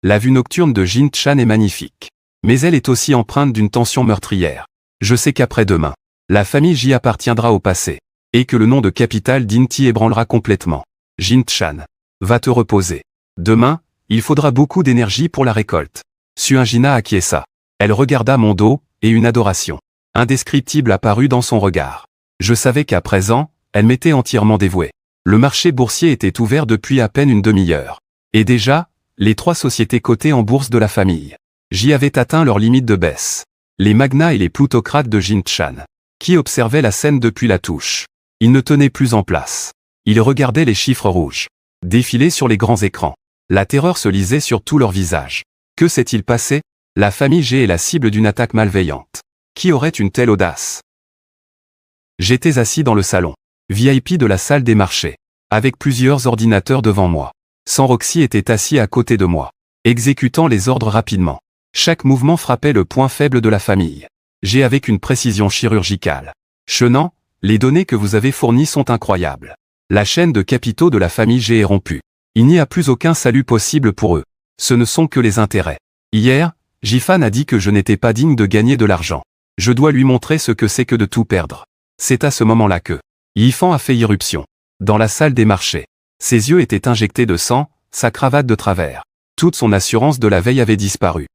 La vue nocturne de Jin-chan est magnifique. Mais elle est aussi empreinte d'une tension meurtrière. Je sais qu'après-demain, la famille J appartiendra au passé. Et que le nom de capitale d'Inti ébranlera complètement. Jin-chan, va te reposer. Demain, il faudra beaucoup d'énergie pour la récolte. Suingina acquiesça. Elle regarda mon dos, et une adoration indescriptible apparut dans son regard. Je savais qu'à présent, elle m'était entièrement dévouée. Le marché boursier était ouvert depuis à peine une demi-heure. Et déjà, les 3 sociétés cotées en bourse de la famille J avaient atteint leur limite de baisse. Les magnats et les plutocrates de Jin-chan, qui observaient la scène depuis la touche. Ils ne tenaient plus en place. Ils regardaient les chiffres rouges défiler sur les grands écrans. La terreur se lisait sur tous leurs visages. Que s'est-il passé? La famille G est la cible d'une attaque malveillante. Qui aurait une telle audace? J'étais assis dans le salon VIP de la salle des marchés, avec plusieurs ordinateurs devant moi. San Roxy était assis à côté de moi, exécutant les ordres rapidement. Chaque mouvement frappait le point faible de la famille G avec une précision chirurgicale. Chenan, les données que vous avez fournies sont incroyables. La chaîne de capitaux de la famille G est rompue. Il n'y a plus aucun salut possible pour eux. Ce ne sont que les intérêts. Hier, Jifan a dit que je n'étais pas digne de gagner de l'argent. Je dois lui montrer ce que c'est que de tout perdre. C'est à ce moment-là que Yifan a fait irruption. Dans la salle des marchés. Ses yeux étaient injectés de sang, sa cravate de travers. Toute son assurance de la veille avait disparu.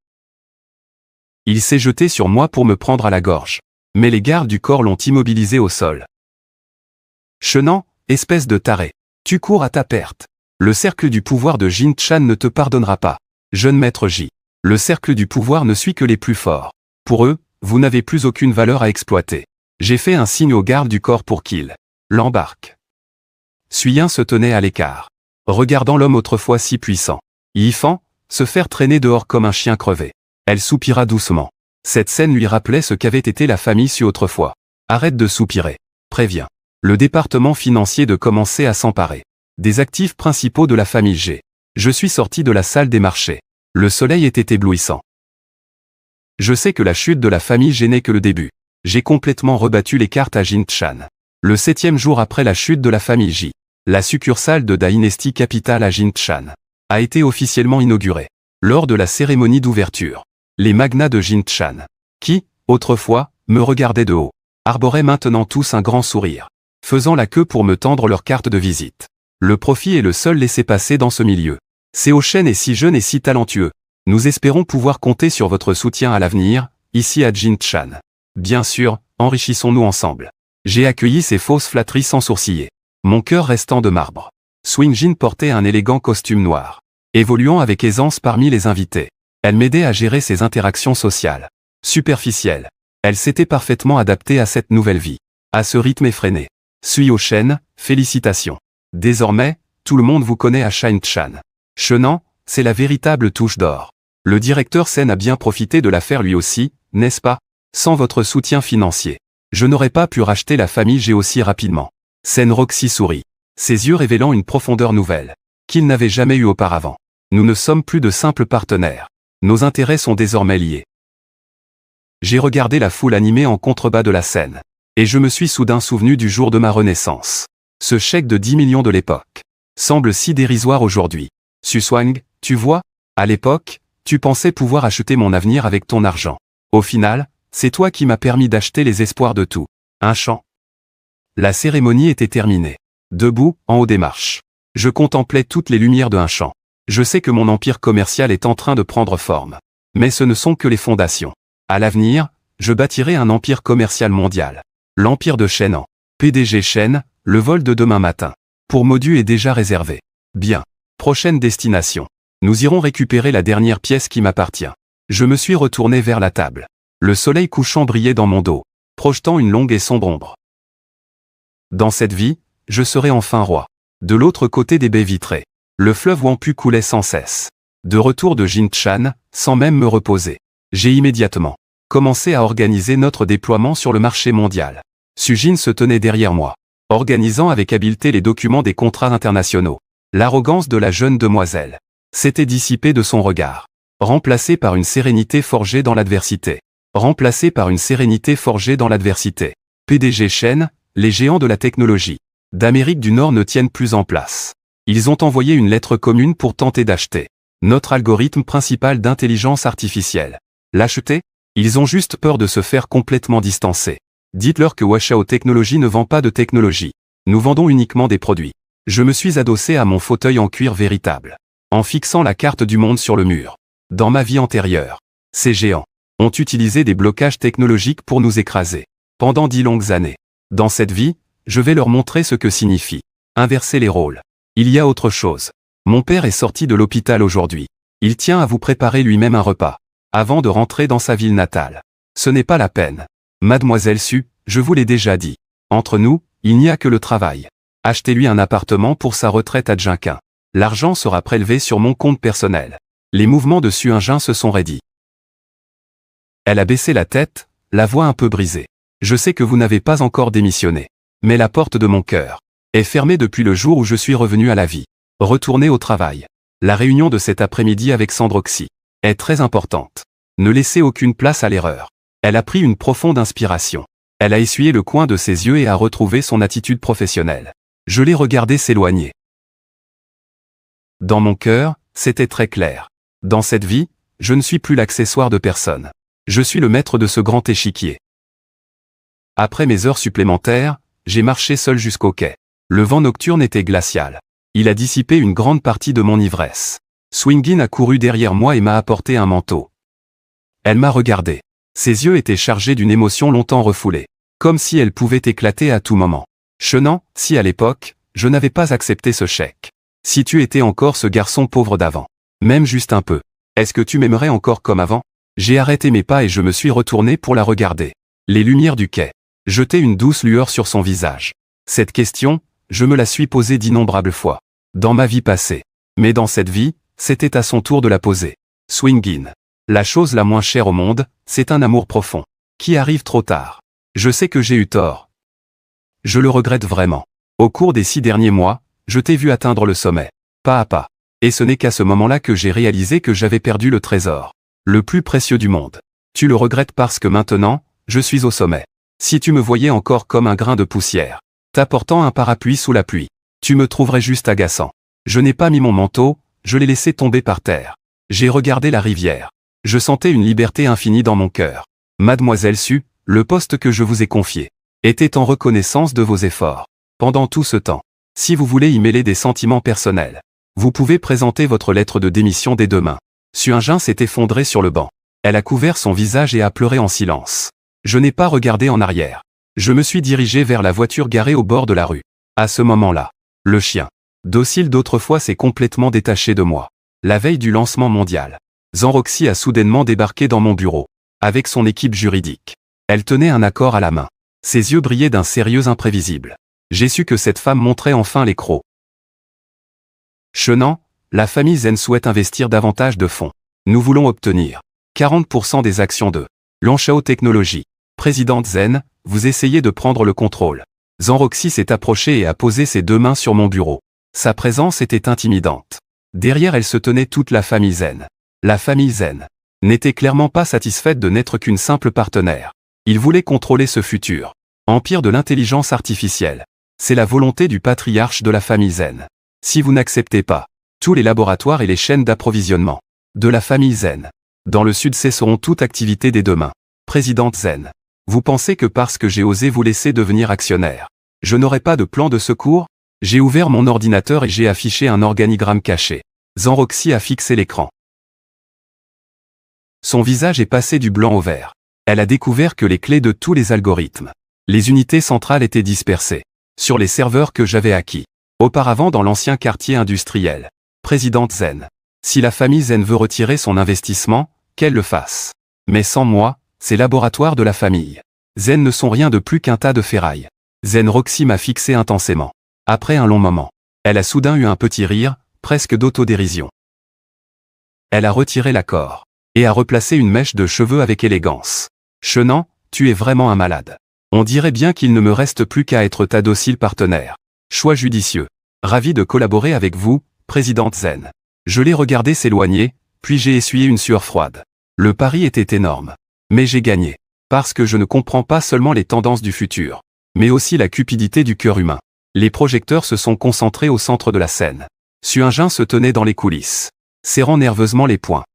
Il s'est jeté sur moi pour me prendre à la gorge. Mais les gardes du corps l'ont immobilisé au sol. Chenan, espèce de taré. Tu cours à ta perte. Le cercle du pouvoir de Jin Chan ne te pardonnera pas. Jeune maître J. Le cercle du pouvoir ne suit que les plus forts. Pour eux, vous n'avez plus aucune valeur à exploiter. J'ai fait un signe aux gardes du corps pour qu'ils l'embarquent. Suyin se tenait à l'écart, regardant l'homme autrefois si puissant. Yifan, se faire traîner dehors comme un chien crevé. Elle soupira doucement. Cette scène lui rappelait ce qu'avait été la famille Su autrefois. Arrête de soupirer. Préviens le département financier de commencer à s'emparer des actifs principaux de la famille G. Je suis sorti de la salle des marchés. Le soleil était éblouissant. Je sais que la chute de la famille G n'est que le début. J'ai complètement rebattu les cartes à Jin Chan. Le 7e jour après la chute de la famille J, la succursale de Dynasty Capital à Jin Chan a été officiellement inaugurée. Lors de la cérémonie d'ouverture, les magnats de Jin Chan, qui, autrefois, me regardaient de haut, arboraient maintenant tous un grand sourire, faisant la queue pour me tendre leur carte de visite. Le profit est le seul laissez-passer dans ce milieu. Seo Shen est si jeune et si talentueux. Nous espérons pouvoir compter sur votre soutien à l'avenir, ici à Jin Chan. Bien sûr, enrichissons-nous ensemble. J'ai accueilli ces fausses flatteries sans sourciller. Mon cœur restant de marbre. Swing Jin portait un élégant costume noir, évoluant avec aisance parmi les invités. Elle m'aidait à gérer ses interactions sociales. Superficielles. Elle s'était parfaitement adaptée à cette nouvelle vie, à ce rythme effréné. Seo Shen, félicitations. Désormais, tout le monde vous connaît à Shine Chan. Chenan, c'est la véritable touche d'or. Le directeur Sen a bien profité de l'affaire lui aussi, n'est-ce pas? Sans votre soutien financier, je n'aurais pas pu racheter la famille G aussi rapidement. Sen Roxy sourit, ses yeux révélant une profondeur nouvelle, qu'il n'avait jamais eue auparavant. Nous ne sommes plus de simples partenaires. Nos intérêts sont désormais liés. J'ai regardé la foule animée en contrebas de la scène, et je me suis soudain souvenu du jour de ma renaissance. Ce chèque de 10 millions de l'époque semble si dérisoire aujourd'hui. Suswang, tu vois, à l'époque, tu pensais pouvoir acheter mon avenir avec ton argent. Au final, c'est toi qui m'as permis d'acheter les espoirs de tout. Un champ. La cérémonie était terminée. Debout, en haut des marches, je contemplais toutes les lumières de un champ. Je sais que mon empire commercial est en train de prendre forme. Mais ce ne sont que les fondations. À l'avenir, je bâtirai un empire commercial mondial. L'empire de Shenan. PDG Shen, le vol de demain matin. Pour Modu est déjà réservé. Bien. Prochaine destination. Nous irons récupérer la dernière pièce qui m'appartient. Je me suis retourné vers la table. Le soleil couchant brillait dans mon dos, projetant une longue et sombre ombre. Dans cette vie, je serai enfin roi. De l'autre côté des baies vitrées, le fleuve Wampu coulait sans cesse. De retour de Jin Chan, sans même me reposer, j'ai immédiatement commencé à organiser notre déploiement sur le marché mondial. Sujin se tenait derrière moi, organisant avec habileté les documents des contrats internationaux. L'arrogance de la jeune demoiselle s'était dissipée de son regard, remplacée par une sérénité forgée dans l'adversité. Remplacée par une sérénité forgée dans l'adversité. PDG Shen, les géants de la technologie d'Amérique du Nord ne tiennent plus en place. Ils ont envoyé une lettre commune pour tenter d'acheter notre algorithme principal d'intelligence artificielle. L'acheter? Ils ont juste peur de se faire complètement distancer. Dites-leur que Washao Technologies ne vend pas de technologie. Nous vendons uniquement des produits. Je me suis adossé à mon fauteuil en cuir véritable, en fixant la carte du monde sur le mur. Dans ma vie antérieure, ces géants ont utilisé des blocages technologiques pour nous écraser. Pendant 10 longues années. Dans cette vie, je vais leur montrer ce que signifie inverser les rôles. Il y a autre chose. Mon père est sorti de l'hôpital aujourd'hui. Il tient à vous préparer lui-même un repas, avant de rentrer dans sa ville natale. Ce n'est pas la peine. Mademoiselle Su, je vous l'ai déjà dit. Entre nous, il n'y a que le travail. Achetez-lui un appartement pour sa retraite à Djinquin. L'argent sera prélevé sur mon compte personnel. Les mouvements de Suingin se sont raidis. Elle a baissé la tête, la voix un peu brisée. Je sais que vous n'avez pas encore démissionné. Mais la porte de mon cœur est fermée depuis le jour où je suis revenu à la vie. Retournez au travail. La réunion de cet après-midi avec Sandroxy est très importante. Ne laissez aucune place à l'erreur. Elle a pris une profonde inspiration. Elle a essuyé le coin de ses yeux et a retrouvé son attitude professionnelle. Je l'ai regardé s'éloigner. Dans mon cœur, c'était très clair. Dans cette vie, je ne suis plus l'accessoire de personne. Je suis le maître de ce grand échiquier. Après mes heures supplémentaires, j'ai marché seul jusqu'au quai. Le vent nocturne était glacial. Il a dissipé une grande partie de mon ivresse. Swingin a couru derrière moi et m'a apporté un manteau. Elle m'a regardé. Ses yeux étaient chargés d'une émotion longtemps refoulée, comme si elle pouvait éclater à tout moment. Chenan, si à l'époque, je n'avais pas accepté ce chèque. Si tu étais encore ce garçon pauvre d'avant. Même juste un peu. Est-ce que tu m'aimerais encore comme avant? J'ai arrêté mes pas et je me suis retourné pour la regarder. Les lumières du quai jetaient une douce lueur sur son visage. Cette question, je me la suis posée d'innombrables fois. Dans ma vie passée. Mais dans cette vie, c'était à son tour de la poser. Swing in. La chose la moins chère au monde, c'est un amour profond. Qui arrive trop tard. Je sais que j'ai eu tort. Je le regrette vraiment. Au cours des 6 derniers mois, je t'ai vu atteindre le sommet. Pas à pas. Et ce n'est qu'à ce moment-là que j'ai réalisé que j'avais perdu le trésor. Le plus précieux du monde. Tu le regrettes parce que maintenant, je suis au sommet. Si tu me voyais encore comme un grain de poussière, t'apportant un parapluie sous la pluie, tu me trouverais juste agaçant. Je n'ai pas mis mon manteau, je l'ai laissé tomber par terre. J'ai regardé la rivière. Je sentais une liberté infinie dans mon cœur. Mademoiselle Su, le poste que je vous ai confié, était en reconnaissance de vos efforts. Pendant tout ce temps, si vous voulez y mêler des sentiments personnels, vous pouvez présenter votre lettre de démission dès demain. Suingin s'est effondré sur le banc. Elle a couvert son visage et a pleuré en silence. Je n'ai pas regardé en arrière. Je me suis dirigé vers la voiture garée au bord de la rue. À ce moment-là, le chien, docile d'autrefois, s'est complètement détaché de moi. La veille du lancement mondial, Zanroxy a soudainement débarqué dans mon bureau, avec son équipe juridique. Elle tenait un accord à la main. Ses yeux brillaient d'un sérieux imprévisible. J'ai su que cette femme montrait enfin les crocs. Chenan, la famille Zen souhaite investir davantage de fonds. Nous voulons obtenir 40% des actions de Lanchao Technologies. Présidente Zen, vous essayez de prendre le contrôle. Zanroxy s'est approché et a posé ses 2 mains sur mon bureau. Sa présence était intimidante. Derrière elle se tenait toute la famille Zen. La famille Zen n'était clairement pas satisfaite de n'être qu'une simple partenaire. Il voulait contrôler ce futur empire de l'intelligence artificielle. C'est la volonté du patriarche de la famille Zen. Si vous n'acceptez pas, tous les laboratoires et les chaînes d'approvisionnement de la famille Zen dans le sud cesseront toute activité dès demain. Présidente Zen, vous pensez que parce que j'ai osé vous laisser devenir actionnaire, je n'aurai pas de plan de secours? J'ai ouvert mon ordinateur et j'ai affiché un organigramme caché. Zanroxy a fixé l'écran. Son visage est passé du blanc au vert. Elle a découvert que les clés de tous les algorithmes, les unités centrales étaient dispersées sur les serveurs que j'avais acquis auparavant dans l'ancien quartier industriel. Présidente Zen, si la famille Zen veut retirer son investissement, qu'elle le fasse. Mais sans moi, ces laboratoires de la famille Zen ne sont rien de plus qu'un tas de ferraille. Zanroxy m'a fixé intensément. Après un long moment, elle a soudain eu un petit rire, presque d'autodérision. Elle a retiré l'accord et a replacé une mèche de cheveux avec élégance. Chenan, tu es vraiment un malade. On dirait bien qu'il ne me reste plus qu'à être ta docile partenaire. Choix judicieux. Ravi de collaborer avec vous, présidente Zen. Je l'ai regardé s'éloigner, puis j'ai essuyé une sueur froide. Le pari était énorme. Mais j'ai gagné. Parce que je ne comprends pas seulement les tendances du futur, mais aussi la cupidité du cœur humain. Les projecteurs se sont concentrés au centre de la scène. Suingin se tenait dans les coulisses, serrant nerveusement les poings.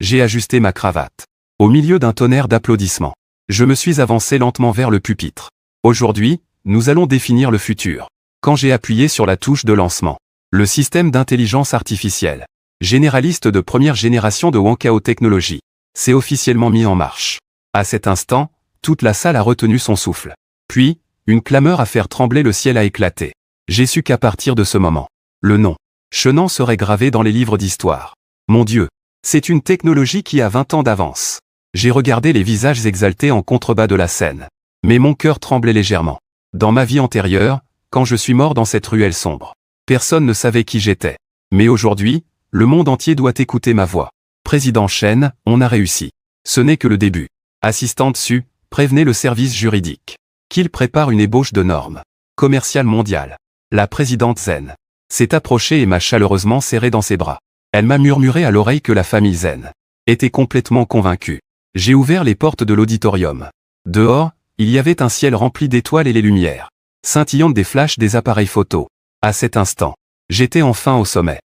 J'ai ajusté ma cravate. Au milieu d'un tonnerre d'applaudissements, je me suis avancé lentement vers le pupitre. Aujourd'hui, nous allons définir le futur. Quand j'ai appuyé sur la touche de lancement, le système d'intelligence artificielle, généraliste de première génération de Wanchao Technologies, s'est officiellement mis en marche. À cet instant, toute la salle a retenu son souffle. Puis, une clameur à faire trembler le ciel a éclaté. J'ai su qu'à partir de ce moment, le nom Chenan serait gravé dans les livres d'histoire. Mon Dieu, c'est une technologie qui a 20 ans d'avance. J'ai regardé les visages exaltés en contrebas de la scène. Mais mon cœur tremblait légèrement. Dans ma vie antérieure, quand je suis mort dans cette ruelle sombre, personne ne savait qui j'étais. Mais aujourd'hui, le monde entier doit écouter ma voix. Président Chen, on a réussi. Ce n'est que le début. Assistante Su, prévenez le service juridique qu'il prépare une ébauche de normes commerciales mondiales. La présidente Zen s'est approchée et m'a chaleureusement serré dans ses bras. Elle m'a murmuré à l'oreille que la famille Zen était complètement convaincue. J'ai ouvert les portes de l'auditorium. Dehors, il y avait un ciel rempli d'étoiles et les lumières scintillantes des flashs des appareils photo. À cet instant, j'étais enfin au sommet.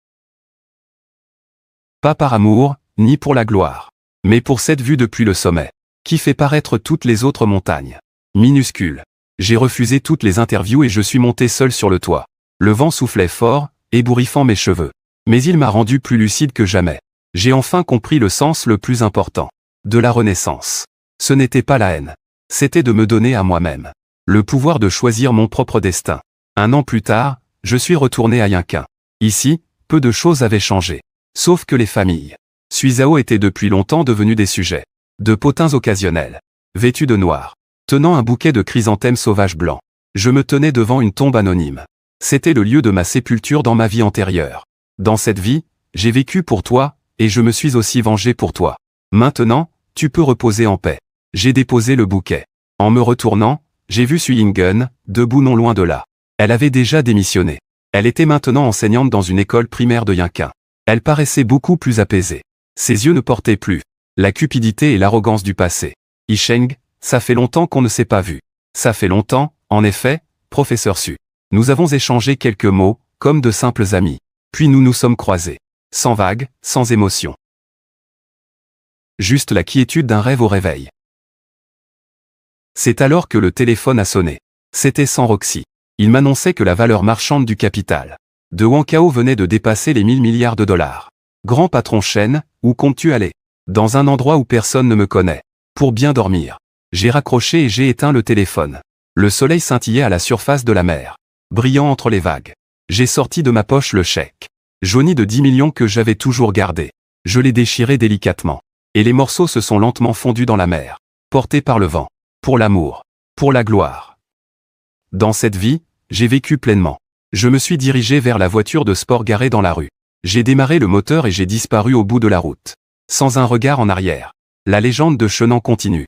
Pas par amour, ni pour la gloire, mais pour cette vue depuis le sommet, qui fait paraître toutes les autres montagnes minuscules. J'ai refusé toutes les interviews et je suis monté seul sur le toit. Le vent soufflait fort, ébouriffant mes cheveux. Mais il m'a rendu plus lucide que jamais. J'ai enfin compris le sens le plus important de la renaissance. Ce n'était pas la haine. C'était de me donner à moi-même. Le pouvoir de choisir mon propre destin. 1 an plus tard, je suis retourné à Yunqin. Ici, peu de choses avaient changé. Sauf que les familles. Suizhao étaient depuis longtemps devenus des sujets. De potins occasionnels. Vêtus de noir. Tenant un bouquet de chrysanthèmes sauvages blancs. Je me tenais devant une tombe anonyme. C'était le lieu de ma sépulture dans ma vie antérieure. Dans cette vie, j'ai vécu pour toi, et je me suis aussi vengé pour toi. Maintenant, tu peux reposer en paix. J'ai déposé le bouquet. En me retournant, j'ai vu Su Yingen, debout non loin de là. Elle avait déjà démissionné. Elle était maintenant enseignante dans une école primaire de Yunqin. Elle paraissait beaucoup plus apaisée. Ses yeux ne portaient plus la cupidité et l'arrogance du passé. Yisheng, ça fait longtemps qu'on ne s'est pas vu. Ça fait longtemps, en effet, professeur Su. Nous avons échangé quelques mots, comme de simples amis. Puis nous nous sommes croisés. Sans vague, sans émotion. Juste la quiétude d'un rêve au réveil. C'est alors que le téléphone a sonné. C'était sans Roxy. Il m'annonçait que la valeur marchande du capital de Wanqao venait de dépasser les 1000 milliards de dollars. Grand patron Chen, où comptes-tu aller? Dans un endroit où personne ne me connaît. Pour bien dormir. J'ai raccroché et j'ai éteint le téléphone. Le soleil scintillait à la surface de la mer. Brillant entre les vagues. J'ai sorti de ma poche le chèque jauni de 10 millions que j'avais toujours gardé. Je l'ai déchiré délicatement. Et les morceaux se sont lentement fondus dans la mer. Portés par le vent. Pour l'amour. Pour la gloire. Dans cette vie, j'ai vécu pleinement. Je me suis dirigé vers la voiture de sport garée dans la rue. J'ai démarré le moteur et j'ai disparu au bout de la route. Sans un regard en arrière. La légende de Chenan continue.